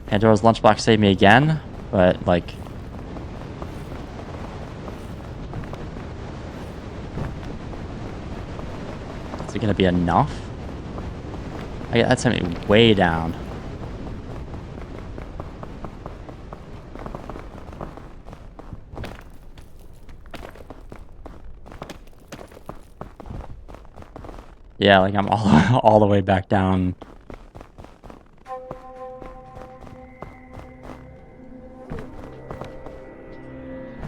Pandora's lunchbox saved me again, but like... Is it gonna be enough? That sent me way down. Yeah, like I'm all the way back down.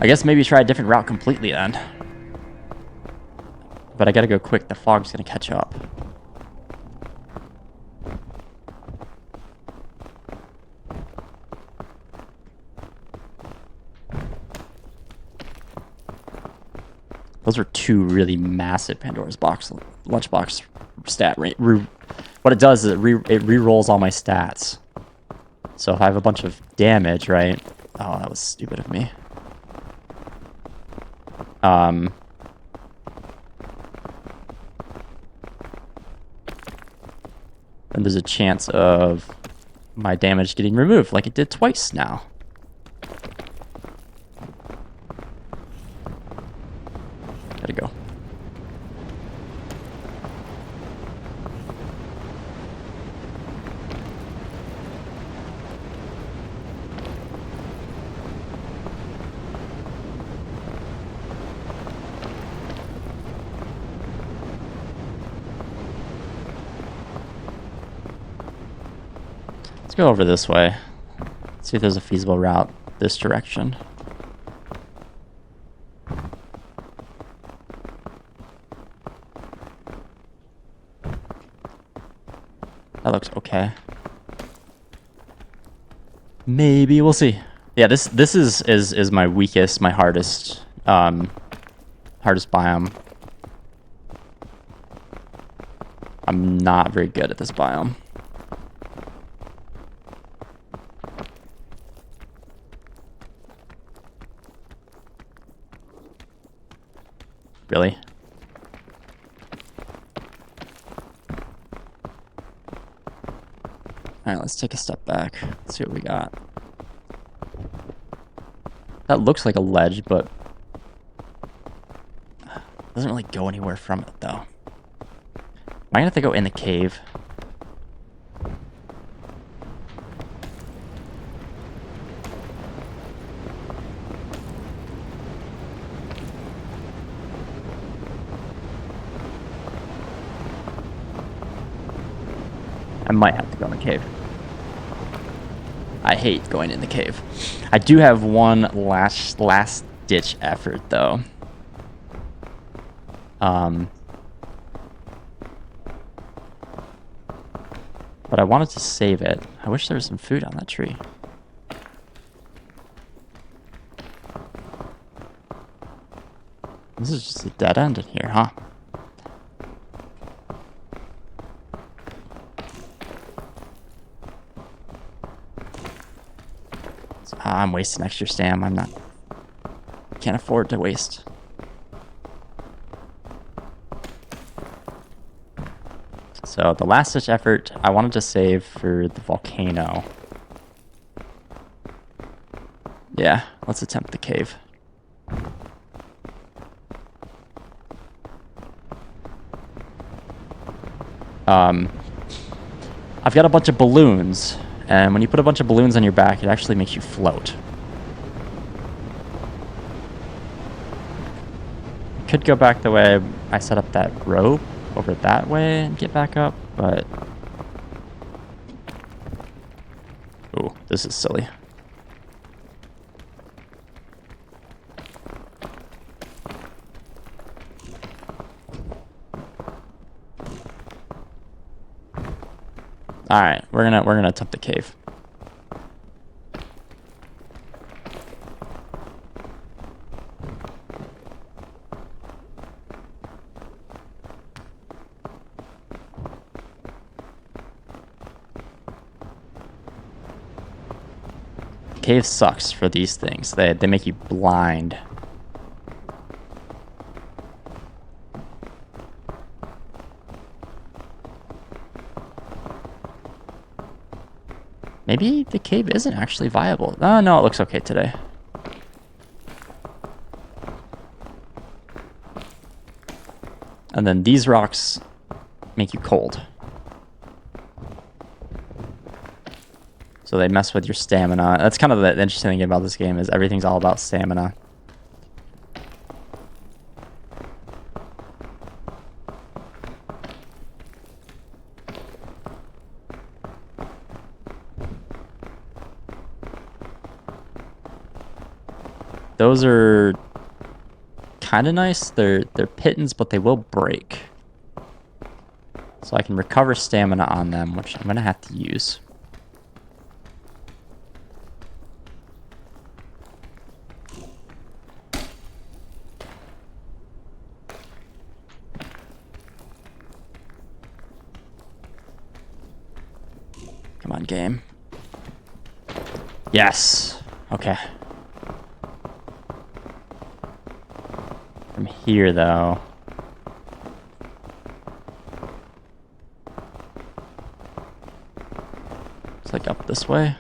I guess maybe try a different route completely then. But I gotta go quick, the fog's gonna catch up. Those are two really massive Pandora's box lunchbox stat. What it does is it re-rolls all my stats. So if I have a bunch of damage, right? Oh, that was stupid of me. And there's a chance of my damage getting removed, like it did twice now. Gotta go. Let's go over this way. See if there's a feasible route this direction. That looks okay. Maybe we'll see. Yeah, this is my weakest, my hardest hardest biome. I'm not very good at this biome. Really? Alright, let's take a step back. Let's see what we got. That looks like a ledge, but doesn't really go anywhere from it, though. Am I gonna have to go in the cave? I might have to go in the cave. I hate going in the cave. I do have one last ditch effort though. But I wanted to save it. I wish there was some food on that tree. This is just a dead end in here, huh? I'm wasting extra stam. Can't afford to waste. So the last ditch effort, I wanted to save for the volcano. Yeah, let's attempt the cave. I've got a bunch of balloons, and when you put a bunch of balloons on your back, it actually makes you float. Could go back the way I set up that rope over that way and get back up, but... Ooh, this is silly. All right, we're gonna attempt the cave. Cave sucks for these things. They make you blind. Maybe the cave isn't actually viable. Oh, no, it looks okay today. And then these rocks make you cold. So they mess with your stamina. That's kind of the interesting thing about this game is everything's all about stamina. Those are kind of nice. They're pittance, but they will break. So I can recover stamina on them, which I'm going to have to use. Come on, game. Yes. Okay. From here, though. It's like up this way.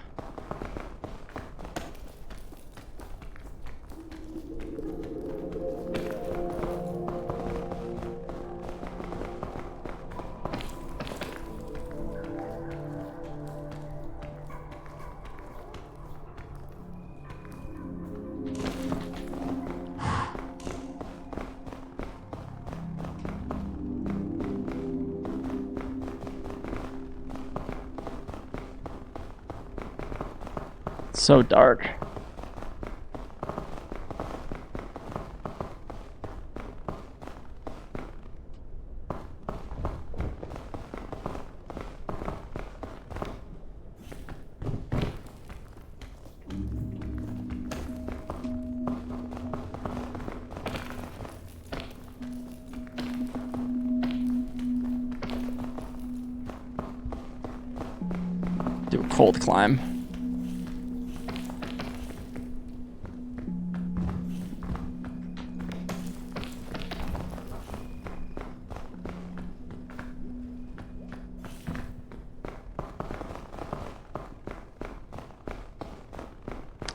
So dark. Do a cold climb.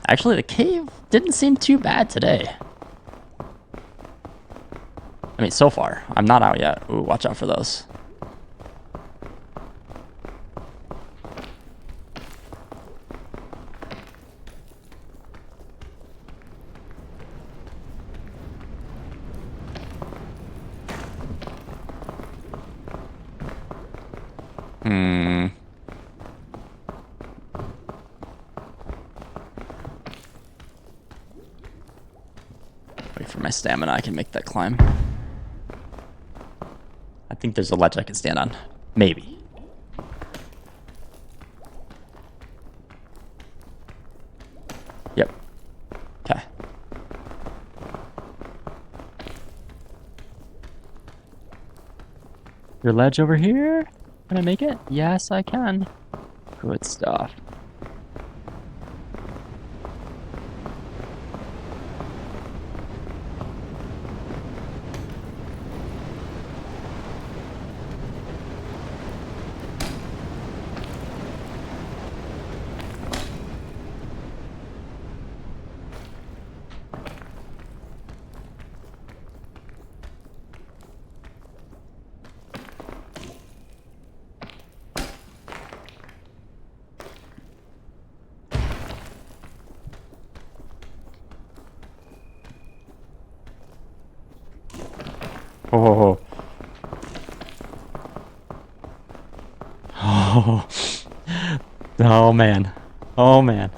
Actually, the cave didn't seem too bad today. I mean, so far. I'm not out yet. Ooh, watch out for those. Wait for my stamina, I can make that climb. I think there's a ledge I can stand on. Maybe. Yep. Okay. Your ledge over here? Can I make it? Yes, I can. Good stuff. Oh. Oh. Oh man. Oh man.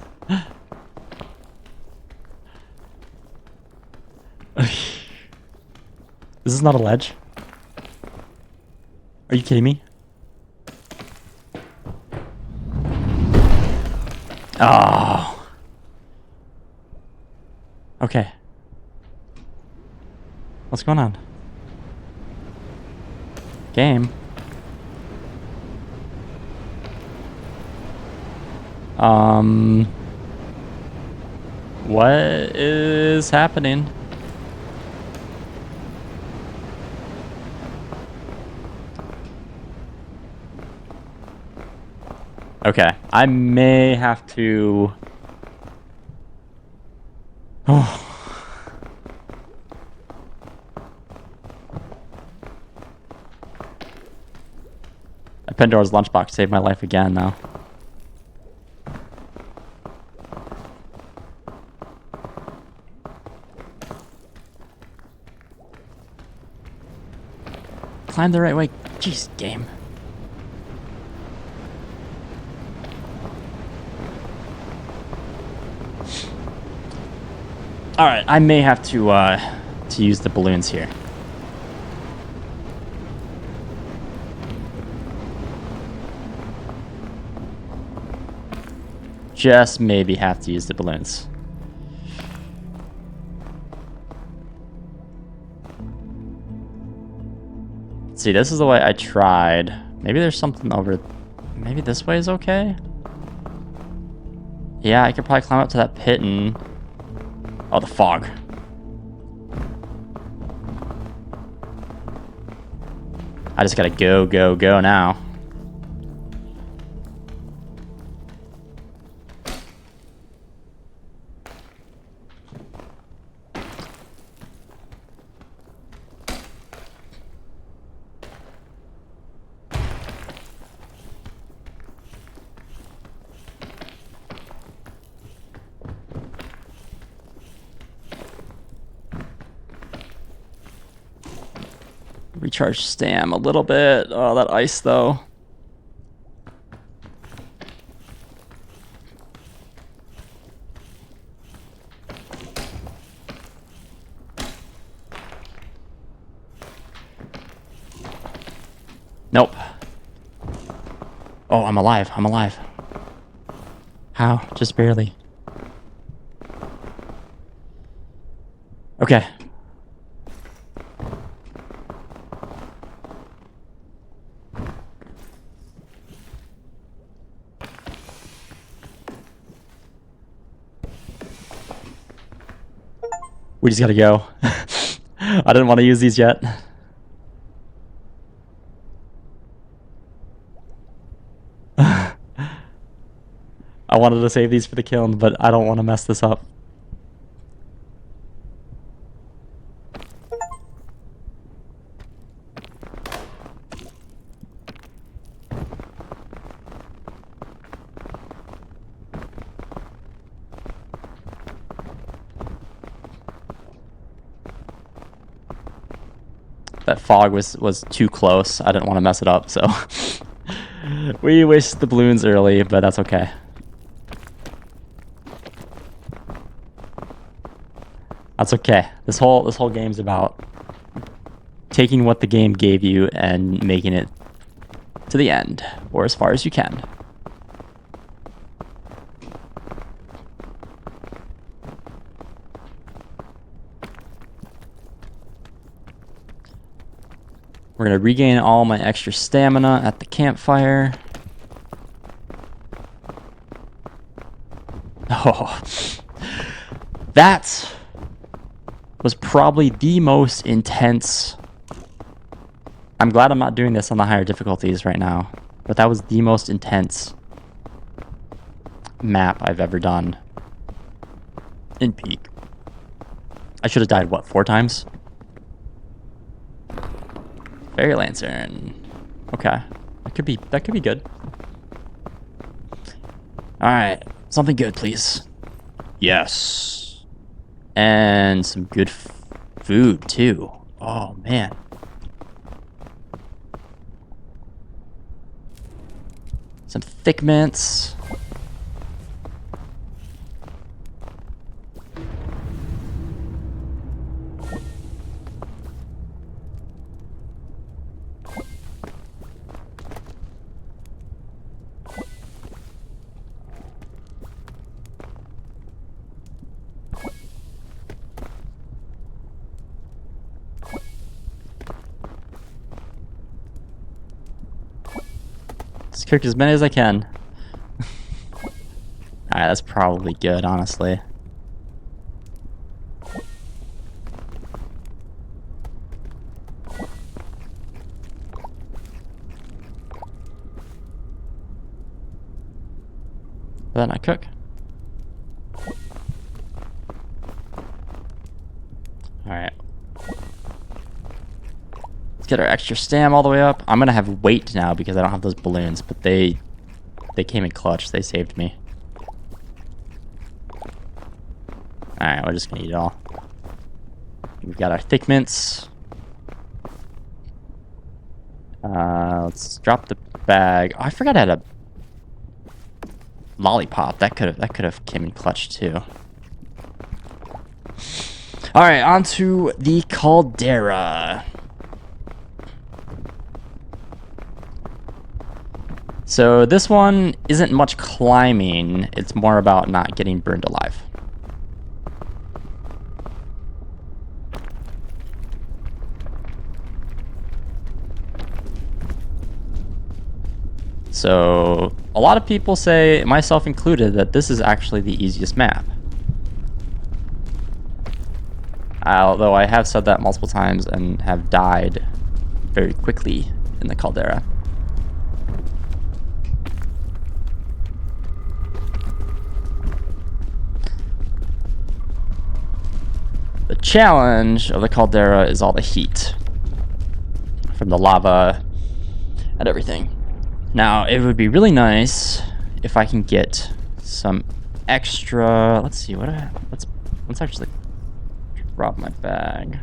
This is not a ledge. Are you kidding me? Oh. Okay. What's going on? Game. What is happening? Okay, I may have to... Oh. Pandora's lunchbox saved my life again, though. Climb the right way. Jeez, game. Alright, I may have to use the balloons here. Just maybe have to use the balloons. See, this is the way I tried. Maybe there's something over... Maybe this way is okay? Yeah, I could probably climb up to that pit and... Oh, the fog. I just gotta go now. Recharge stam a little bit. Oh, that ice though. Nope. Oh, I'm alive. I'm alive. How? Just barely. Okay. We just gotta go. I didn't want to use these yet. I wanted to save these for the kiln, but I don't want to mess this up. That fog was too close. I didn't want to mess it up, so we wasted the balloons early, but that's okay. That's okay. This whole game's about taking what the game gave you and making it to the end, or as far as you can. We're going to regain all my extra stamina at the campfire. Oh, that was probably the most intense. I'm glad I'm not doing this on the higher difficulties right now, but that was the most intense map I've ever done in Peak. I should have died, what, 4 times? Fairy Lantern. Okay. That could be good. Alright. Something good, please. Yes. And some good food, too. Oh, man. Some thick mints. Just cook as many as I can. Alright, that's probably good, honestly. Will that not cook? Alright. Let's get our extra stam all the way up. I'm gonna have weight now because I don't have those balloons, but they came in clutch. They saved me. Alright, we're just gonna eat it all. We've got our thick mints. Let's drop the bag. Oh, I forgot I had a lollipop. That could have came in clutch too. All right, on to the caldera. So this one isn't much climbing. It's more about not getting burned alive. So a lot of people say, myself included, that this is actually the easiest map. Although I have said that multiple times and have died very quickly in the caldera. The challenge of the caldera is all the heat from the lava and everything. Now, it would be really nice if I can get some extra. Let's see let's actually drop my bag.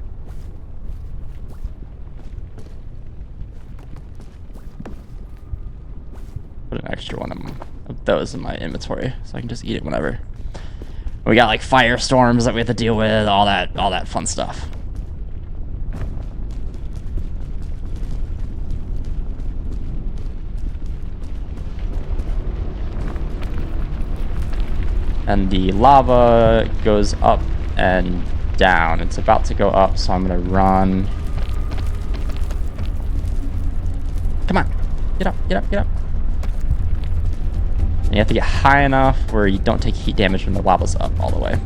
Put an extra one of those in my inventory so I can just eat it whenever. We got like firestorms that we have to deal with, all that fun stuff. And the lava goes up and down. It's about to go up, so I'm gonna run. Come on, get up, get up, get up. And you have to get high enough where you don't take heat damage when the lava's up all the way.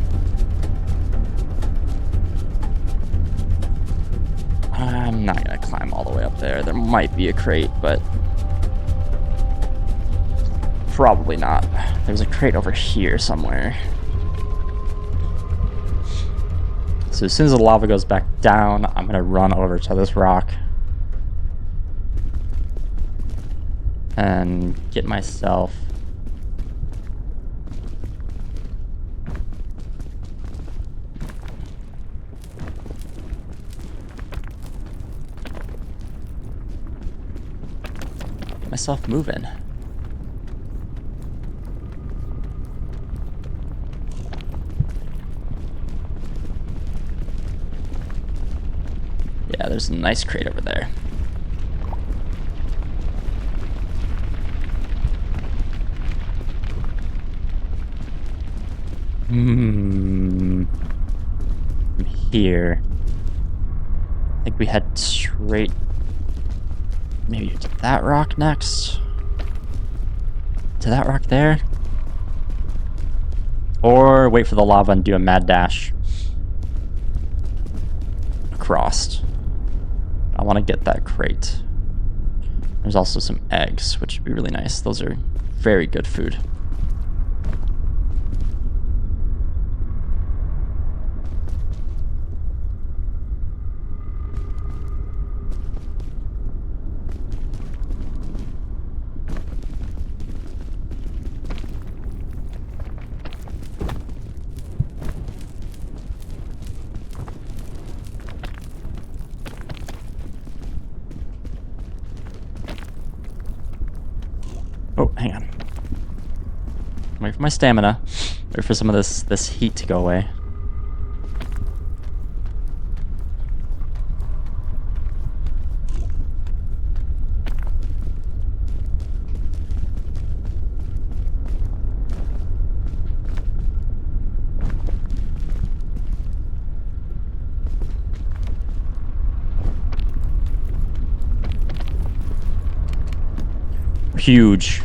I'm not gonna climb all the way up there. There might be a crate, but probably not. There's a crate over here somewhere. So as soon as the lava goes back down, I'm gonna run over to this rock and get myself moving. Yeah, there's a nice crate over there. From here, I think we head straight. Maybe to that rock next. To that rock there. Or wait for the lava and do a mad dash across. I want to get that crate. There's also some eggs, which would be really nice. Those are very good food. Oh. hang on. Wait for my stamina. Wait for some of this heat to go away. Huge.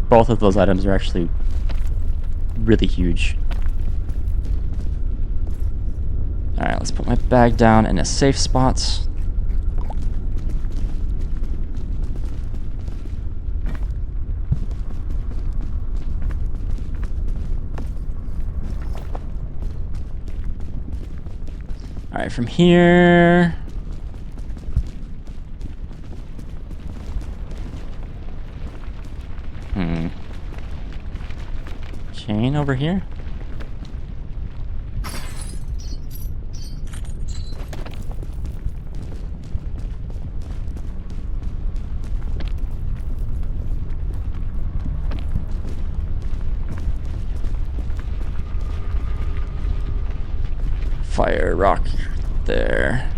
Both of those items are actually really huge. Alright, let's put my bag down in a safe spot. Alright, from here... Chain over here? Fire rock there.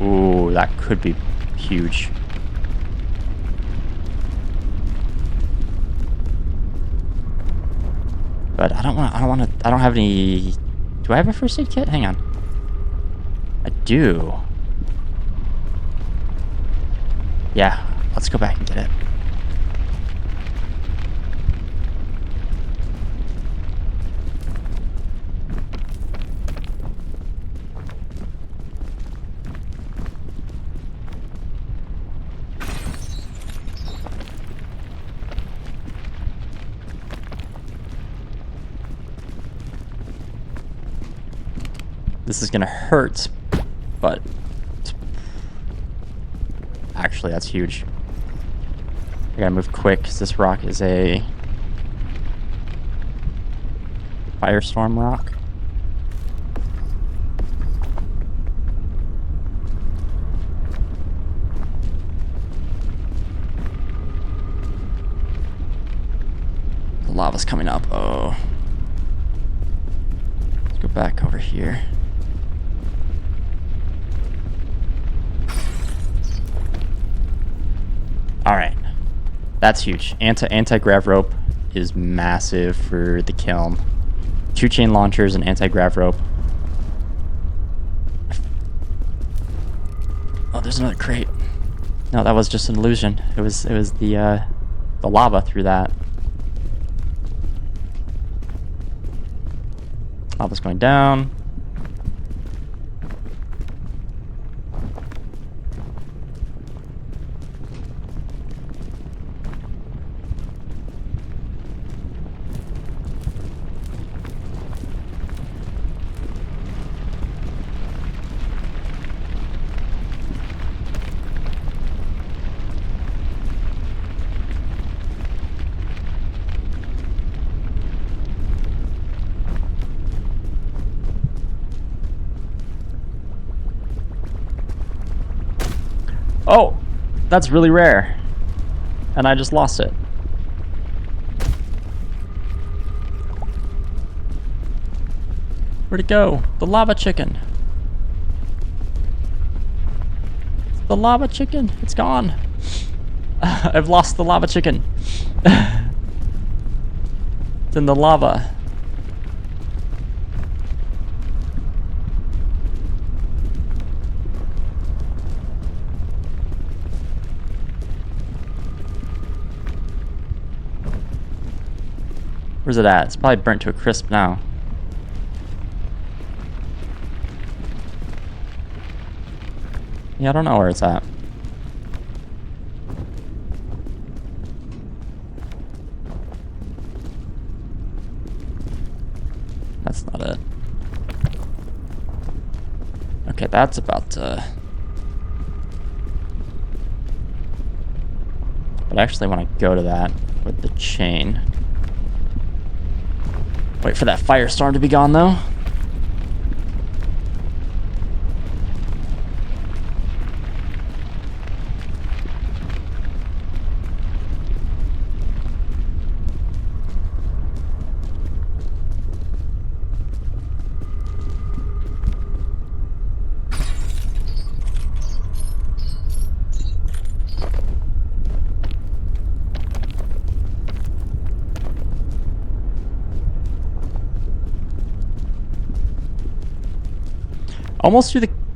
Ooh, that could be huge. But I don't have any... Do I have a first aid kit? Hang on. I do. Yeah, let's go back and get it. This is gonna hurt, but actually that's huge. I gotta move quick because this rock is a firestorm rock. The lava's coming up. Oh, let's go back over here. Alright, that's huge. Anti-grav rope is massive for the kiln. 2 chain launchers and anti-grav rope. Oh, there's another crate. No, that was just an illusion. It was the lava through that. Lava's going down. Oh, that's really rare. And I just lost it. Where'd it go? The lava chicken. The lava chicken. It's gone. I've lost the lava chicken. It's in the lava. Where's it at? It's probably burnt to a crisp now. Yeah, I don't know where it's at. That's not it. Okay, that's about to... But I actually want to go to that. with the chain. Wait for that firestorm to be gone, though.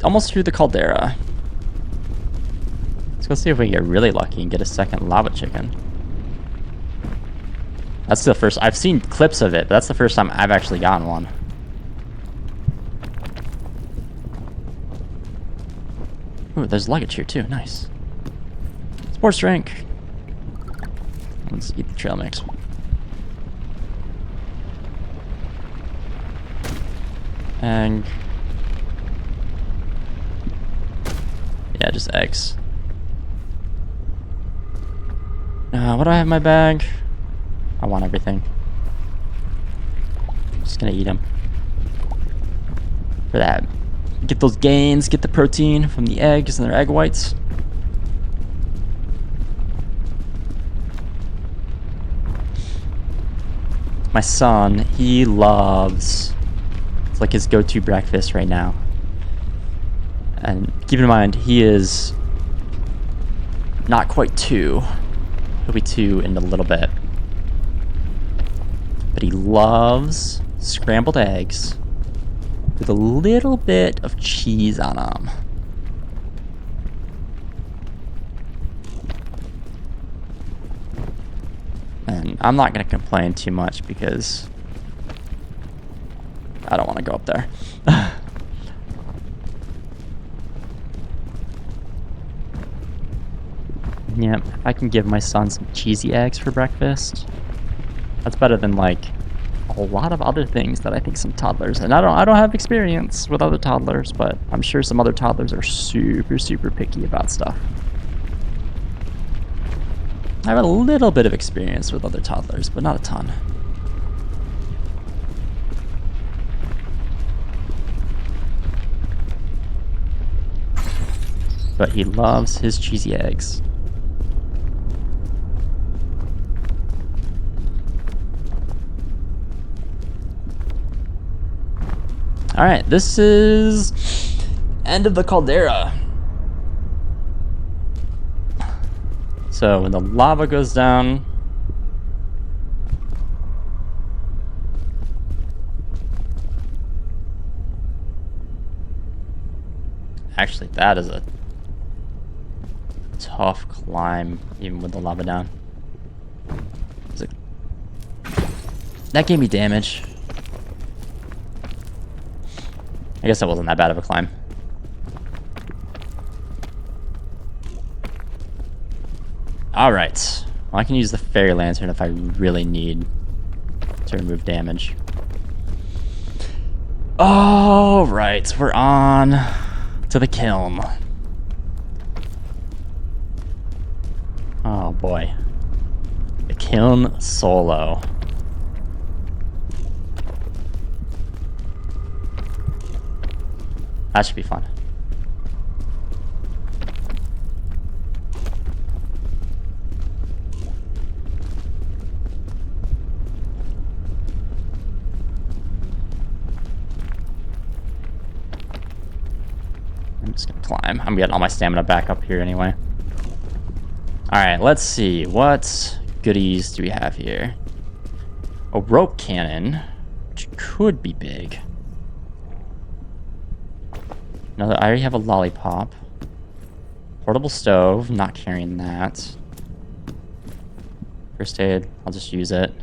Almost through the caldera. Let's go see if we can get really lucky and get a second lava chicken. That's the first. I've seen clips of it, but that's the first time I've actually gotten one. Ooh, there's luggage here too. Nice. Sports drink. Let's eat the trail mix. And yeah, just eggs. What do I have in my bag? I want everything. Just gonna eat them. For that. Get those gains, get the protein from the eggs and their egg whites. My son, he loves, it's like his go-to breakfast right now. And keep in mind, he is not quite 2. He'll be 2 in a little bit. But he loves scrambled eggs with a little bit of cheese on them. And I'm not going to complain too much because I don't want to go up there. Yeah, if I can give my son some cheesy eggs for breakfast, that's better than like a lot of other things that I think some toddlers, and I don't have experience with other toddlers, but I'm sure some other toddlers are super picky about stuff. I have a little bit of experience with other toddlers, but not a ton. But he loves his cheesy eggs. Alright, this is end of the caldera. So when the lava goes down, actually that is a tough climb even with the lava down. That gave me damage. I guess that wasn't that bad of a climb. Alright. Well, I can use the fairy lantern if I really need to remove damage. Alright, we're on to the kiln. Oh boy. The kiln solo. That should be fun. I'm just gonna climb. I'm getting all my stamina back up here anyway. Alright, let's see. What goodies do we have here? A rope cannon, which could be big. Another, I already have a lollipop. Portable stove, not carrying that. First aid, I'll just use it.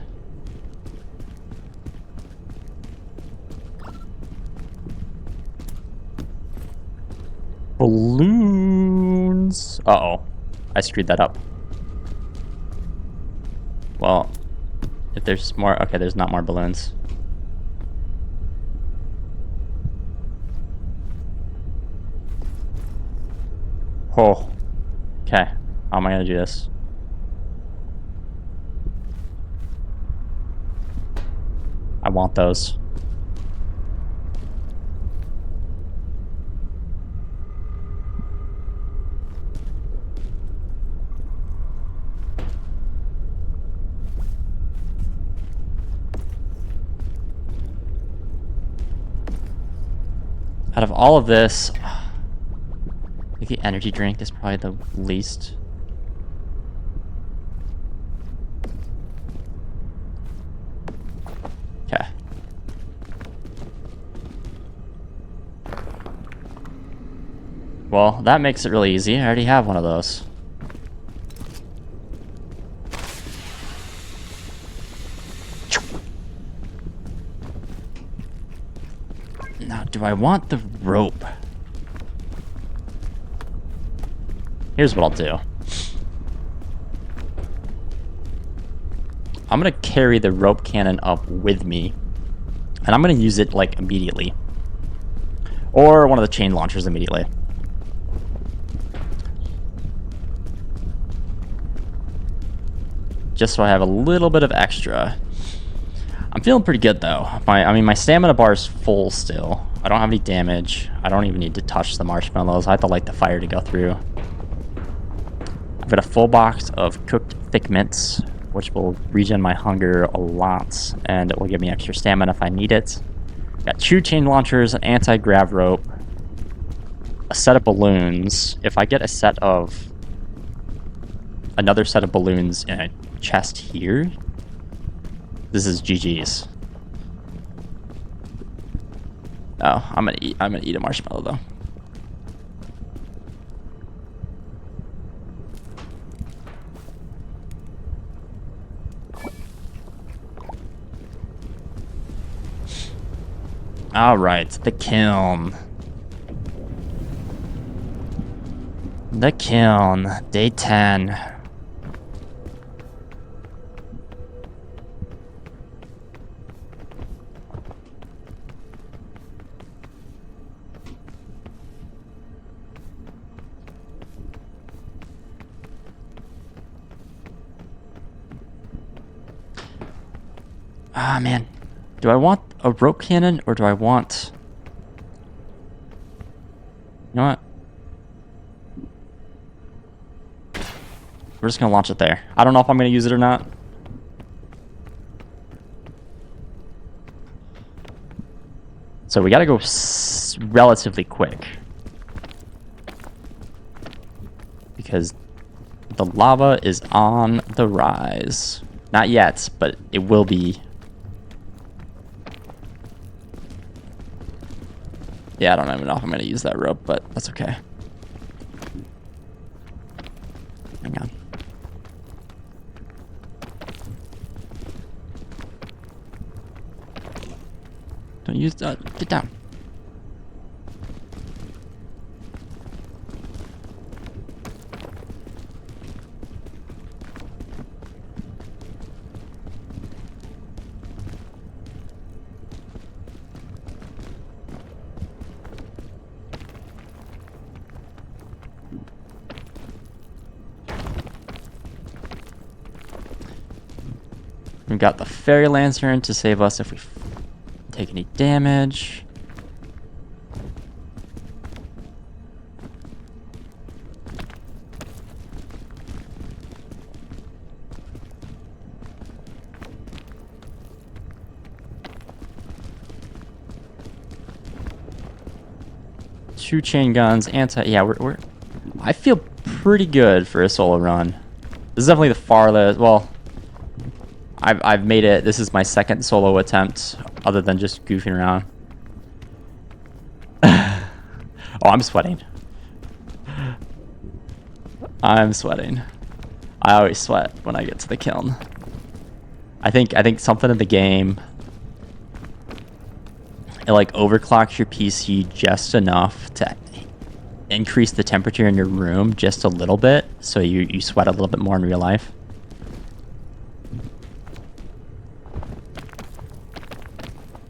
Balloons. Uh-oh. I screwed that up. Well, if there's more... Okay, there's not more balloons. Oh. Okay. How am I gonna do this? I want those. Out of all of this, I think the energy drink is probably the least. Okay. Well, that makes it really easy. I already have one of those. Now, do I want the rope? Here's what I'll do. I'm gonna carry the rope cannon up with me, and I'm gonna use it like immediately, or one of the chain launchers immediately. Just so I have a little bit of extra. I'm feeling pretty good though. My stamina bar is full still. I don't have any damage. I don't even need to touch the marshmallows. I have to light the fire to go through. I've got a full box of cooked thick mints, which will regen my hunger a lot, and it will give me extra stamina if I need it. Got 2 chain launchers, an anti-grav rope, a set of balloons. If I get another set of balloons in a chest here, this is GG's. Oh, I'm gonna eat a marshmallow though. All right, the kiln. The kiln, day 10. Ah, man. Do I want a rope cannon or do I want... You know what? We're just going to launch it there. I don't know if I'm going to use it or not. So we got to go relatively quick. Because the lava is on the rise. Not yet, but it will be. Yeah, I don't even know if I'm going to use that rope, but that's okay. Hang on. Don't use that. Get down. We've got the fairy lantern to save us if we take any damage. Two chain guns, yeah, we're I feel pretty good for a solo run. This is definitely the farthest. Well, I've made it. This is my second solo attempt, other than just goofing around. Oh, I'm sweating. I'm sweating. I always sweat when I get to the kiln. I think something in the game, it like overclocks your PC just enough to increase the temperature in your room just a little bit, so you sweat a little bit more in real life.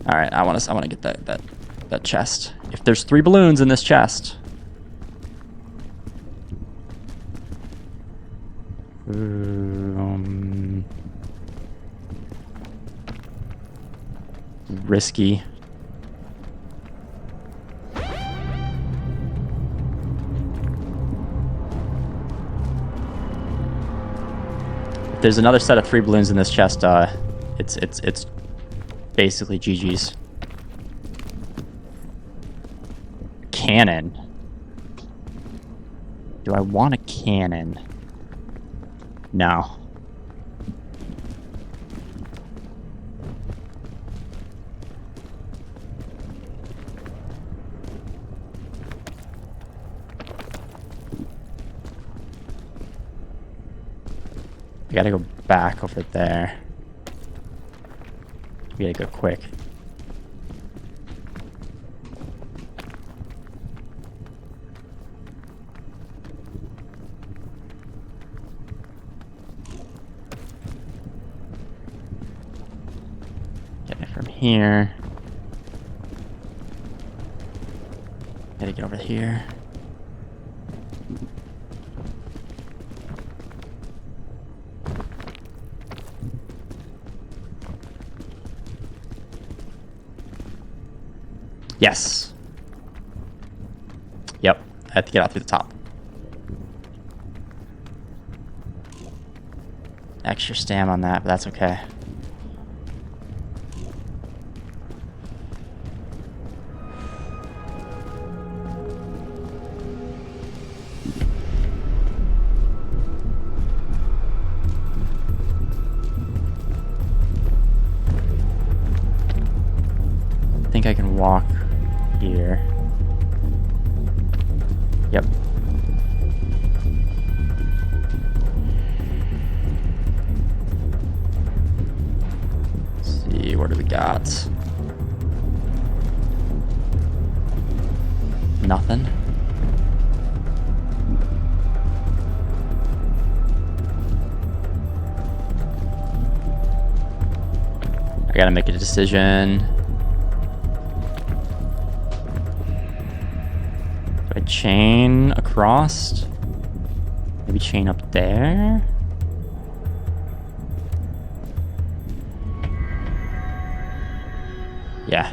All right, I want to get that chest. If there's 3 balloons in this chest. risky. If there's another set of 3 balloons in this chest, it's basically GG's. Cannon. Do I want a cannon? No. I gotta go back over there. We gotta go quick. Get it from here. Gotta get over here. Yes. Yep. I have to get out through the top. Extra stam on that, but that's okay. I think I can walk here. Yep. Let's see, what do we got? Nothing. I gotta make a decision. Do I chain across? Maybe chain up there? Yeah.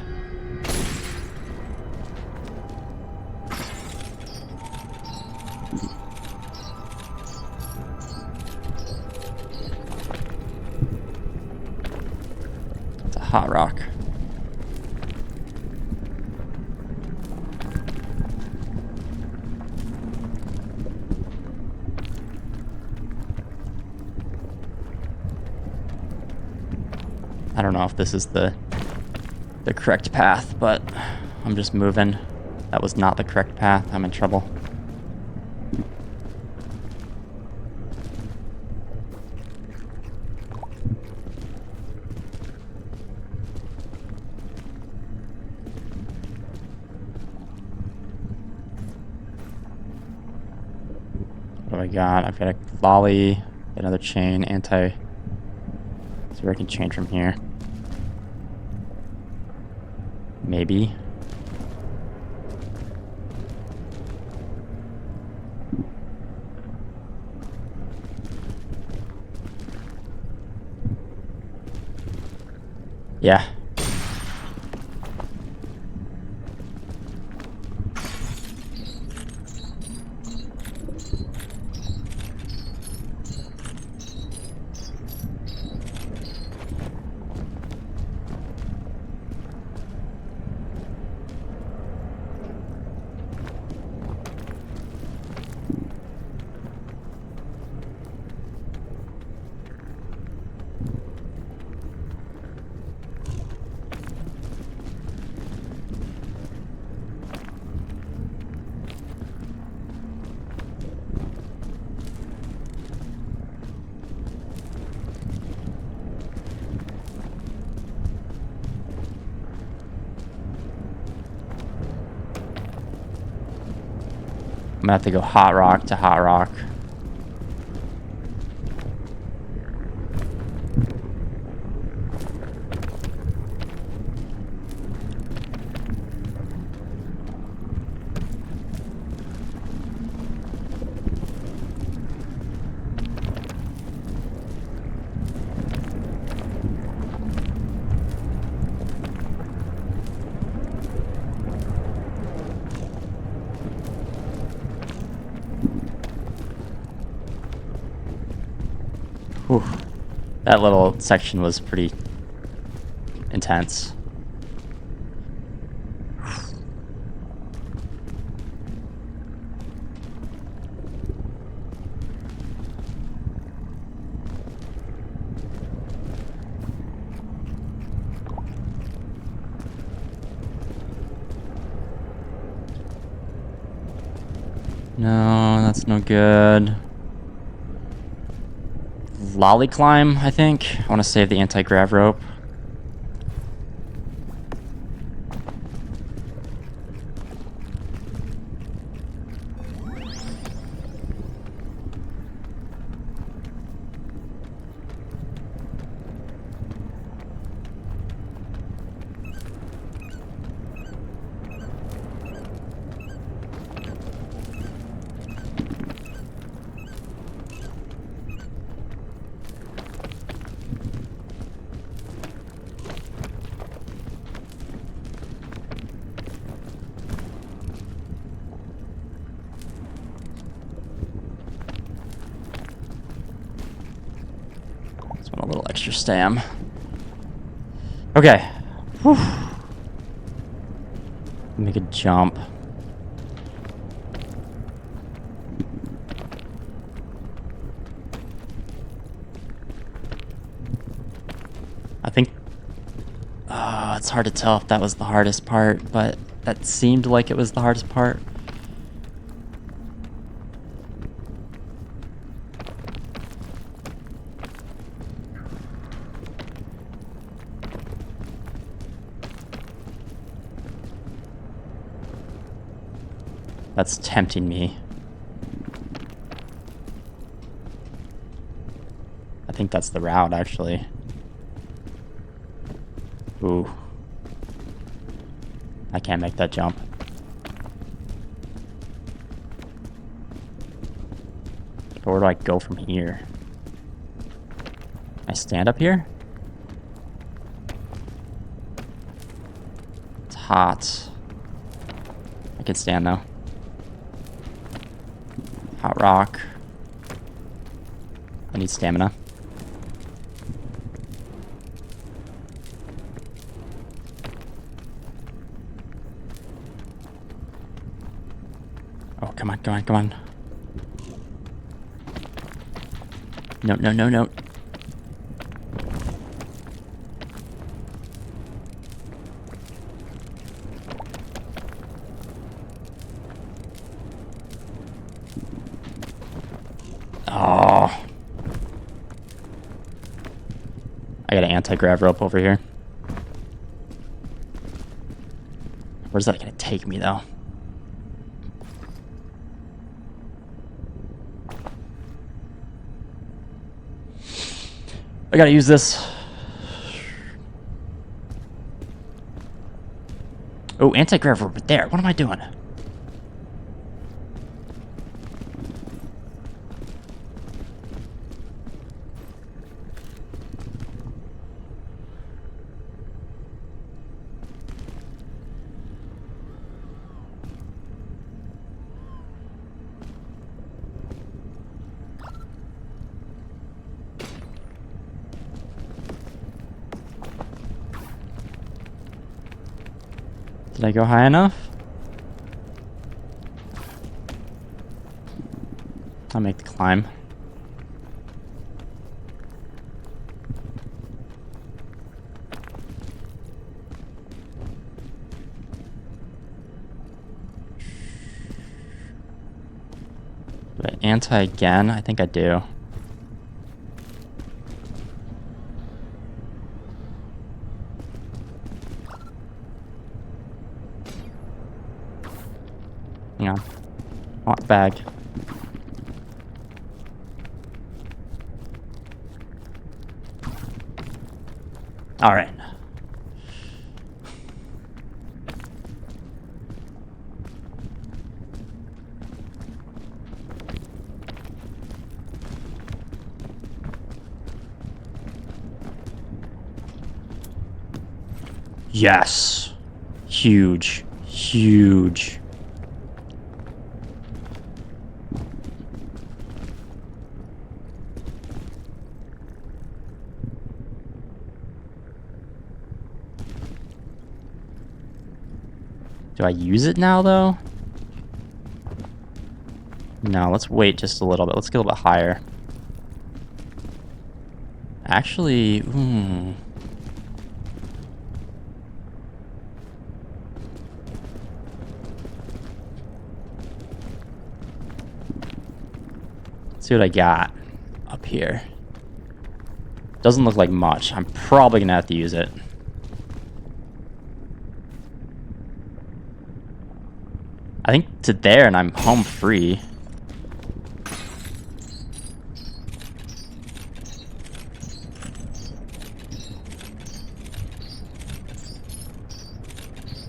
It's a hot rock. I don't know if this is the correct path, but I'm just moving. That was not the correct path. I'm in trouble. What do I got? I've got a volley, another chain, anti. See where I can chain from here. Maybe. Yeah. I'm gonna have to go hot rock to hot rock. Whew. That little section was pretty intense. No, that's no good. Lolly climb, I think. I want to save the anti-grav rope. Just want a little extra stam. Okay. Whew. Make a jump. I think... it's hard to tell if that was the hardest part, but that seemed like it was the hardest part. That's tempting me. I think that's the route, actually. Ooh. I can't make that jump. But where do I go from here? Can I stand up here? It's hot. I can stand though. Hot rock. I need stamina. Oh, come on, come on, come on. No, no, no, no. Oh. I got an anti-grav rope over here. Where's that gonna take me, though? I gotta use this. Oh, anti-grav rope there. What am I doing? Did I go high enough? I'll make the climb. Do I anti again? I think I do. Hang on. Hot bag. All right. Yes. Huge. Huge. Do I use it now, though? No, let's wait just a little bit. Let's get a little bit higher. Actually, Let's see what I got up here. Doesn't look like much. I'm probably gonna have to use it. I think to there and I'm home free.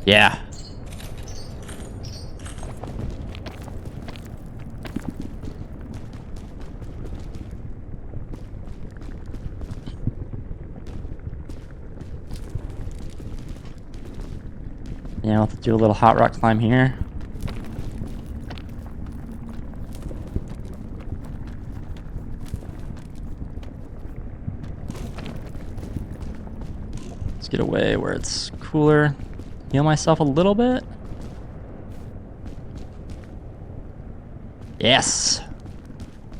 Yeah. Yeah, I'll have to do a little hot rock climb here. Let's get away where it's cooler. Heal myself a little bit. Yes!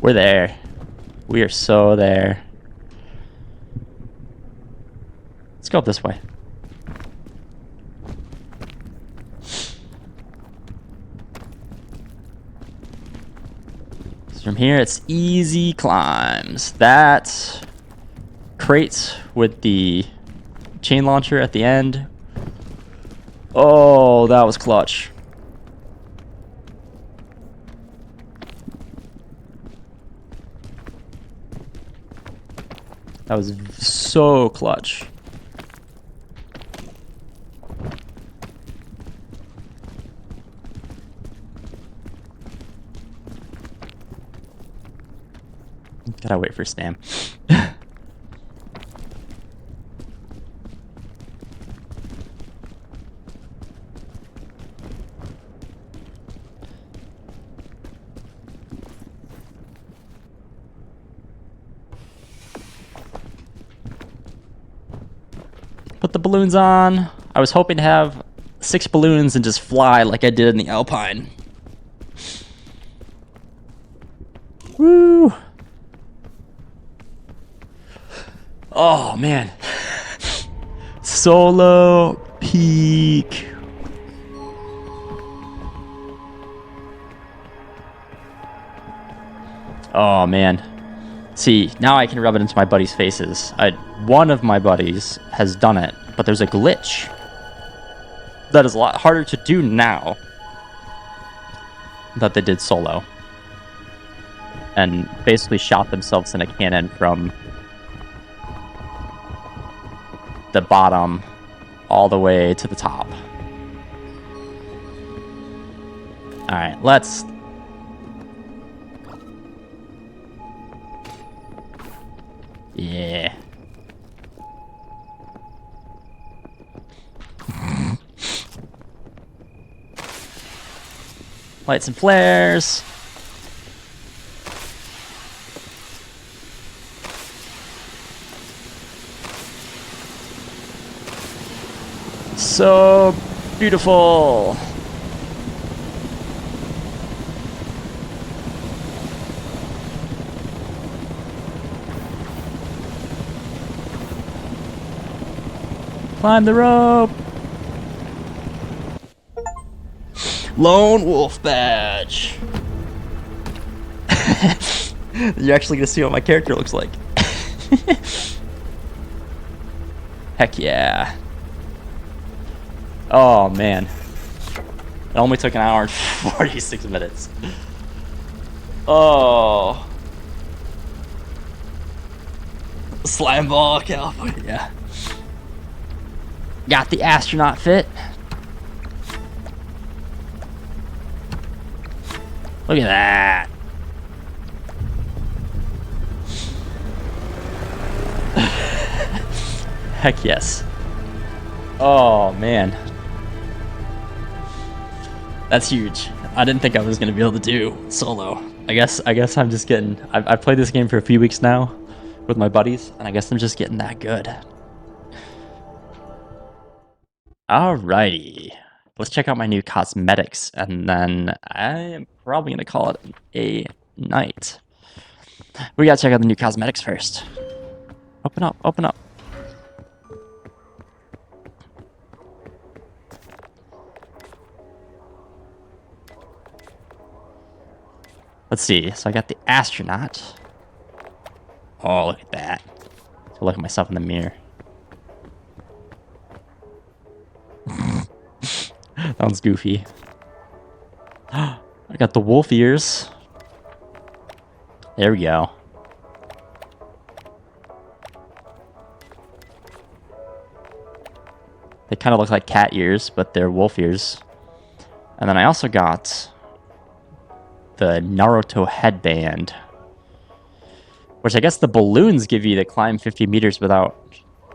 We're there. We are so there. Let's go up this way. So from here, it's easy climbs. That crate with the chain launcher at the end. Oh, that was clutch. That was so clutch. Gotta wait for Stam. Put the balloons on. I was hoping to have 6 balloons and just fly like I did in the Alpine. Woo! Oh, man. Solo peak. Oh, man. See, now I can rub it into my buddies' faces. One of my buddies has done it, but there's a glitch that is a lot harder to do now that they did solo. And basically shot themselves in a cannon from the bottom all the way to the top. Alright, let's... Yeah. Lights and flares. So beautiful. Climb the rope. Lone Wolf badge. You're actually gonna see what my character looks like. Heck yeah. Oh man. It only took an hour and 46 minutes. Oh. Slime ball, California. Yeah. Got the astronaut fit. Look at that. Heck yes. Oh man. That's huge. I didn't think I was gonna be able to do solo. I guess I'm just getting... I've played this game for a few weeks now with my buddies, and I guess I'm just getting that good. Alrighty. let's check out my new cosmetics, and then I am probably gonna call it a night. We gotta check out the new cosmetics first. Open up, open up. Let's see. So I got the astronaut. Oh, look at that. So look at myself in the mirror. That one's goofy. I got the wolf ears. There we go. They kind of look like cat ears, but they're wolf ears. And then I also got the Naruto headband, which I guess the balloons give you to climb 50 meters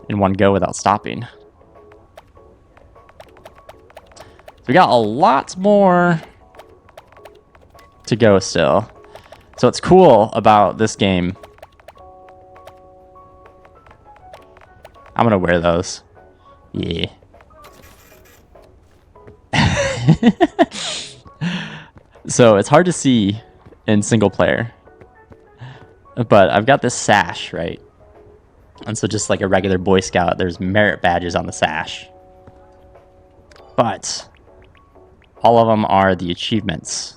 in one go without stopping. So we got a lot more to go still. So what's cool about this game, I'm gonna wear those. Yeah. So it's hard to see in single player, but I've got this sash, right? And so just like a regular Boy Scout, there's merit badges on the sash. But all of them are the achievements.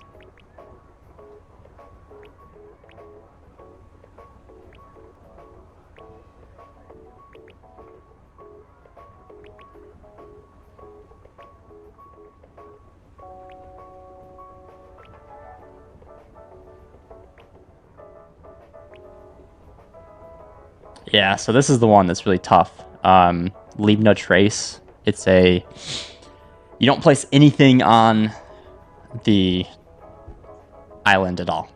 Yeah, so this is the one that's really tough. Leave no trace. It's you don't place anything on the island at all.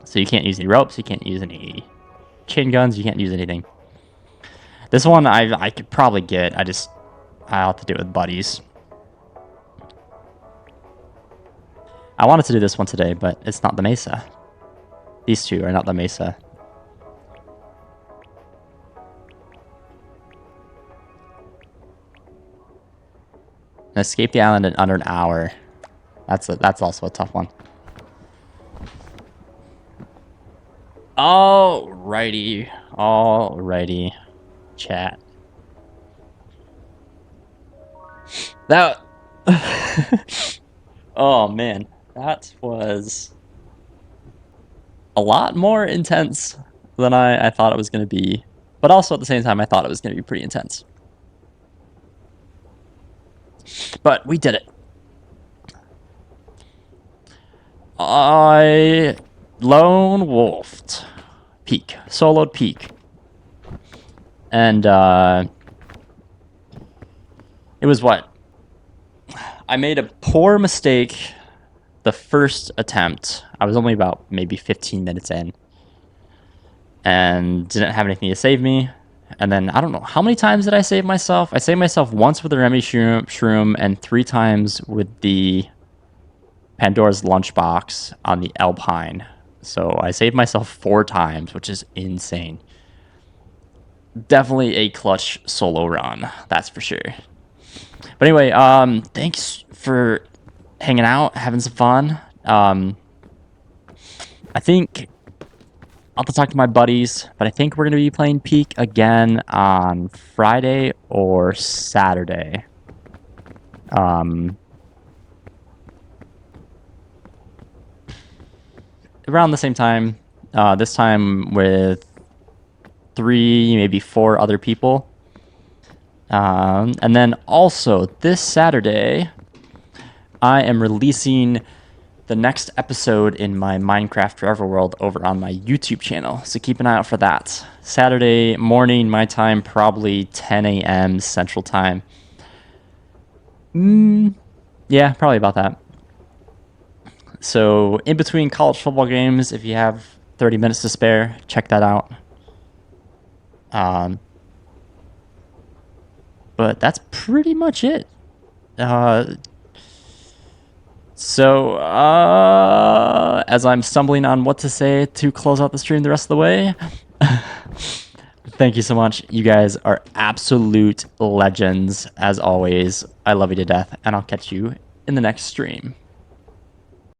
So you can't use any ropes, you can't use any chain guns, you can't use anything. This one I could probably get, I'll have to do it with buddies. I wanted to do this one today, but it's not the Mesa. These two are not the Mesa. Escape the island in under an hour. That's also a tough one. Alrighty, chat. That. Oh man, that was a lot more intense than I thought it was going to be, but also at the same time I thought it was going to be pretty intense. But we did it. I lone wolfed Peak, soloed Peak, and it was what? I made a poor mistake the first attempt. I was only about maybe 15 minutes in, and didn't have anything to save me. And then I don't know how many times did I save myself. I saved myself once with the Remy shroom and 3 times with the Pandora's lunchbox on the Alpine. So I saved myself 4 times, which is insane. Definitely a clutch solo run, that's for sure. But anyway, thanks for hanging out, having some fun. I think I'll have to talk to my buddies, but I think we're going to be playing Peak again on Friday or Saturday. Around the same time, this time with 3, maybe 4 other people. And then also this Saturday, I am releasing the next episode in my Minecraft Forever World over on my YouTube channel. So keep an eye out for that. Saturday morning, my time, probably 10 a.m. Central Time. Yeah, probably about that. So in between college football games, if you have 30 minutes to spare, check that out. But that's pretty much it. So, as I'm stumbling on what to say to close out the stream the rest of the way, Thank you so much. You guys are absolute legends, as always. I love you to death, and I'll catch you in the next stream.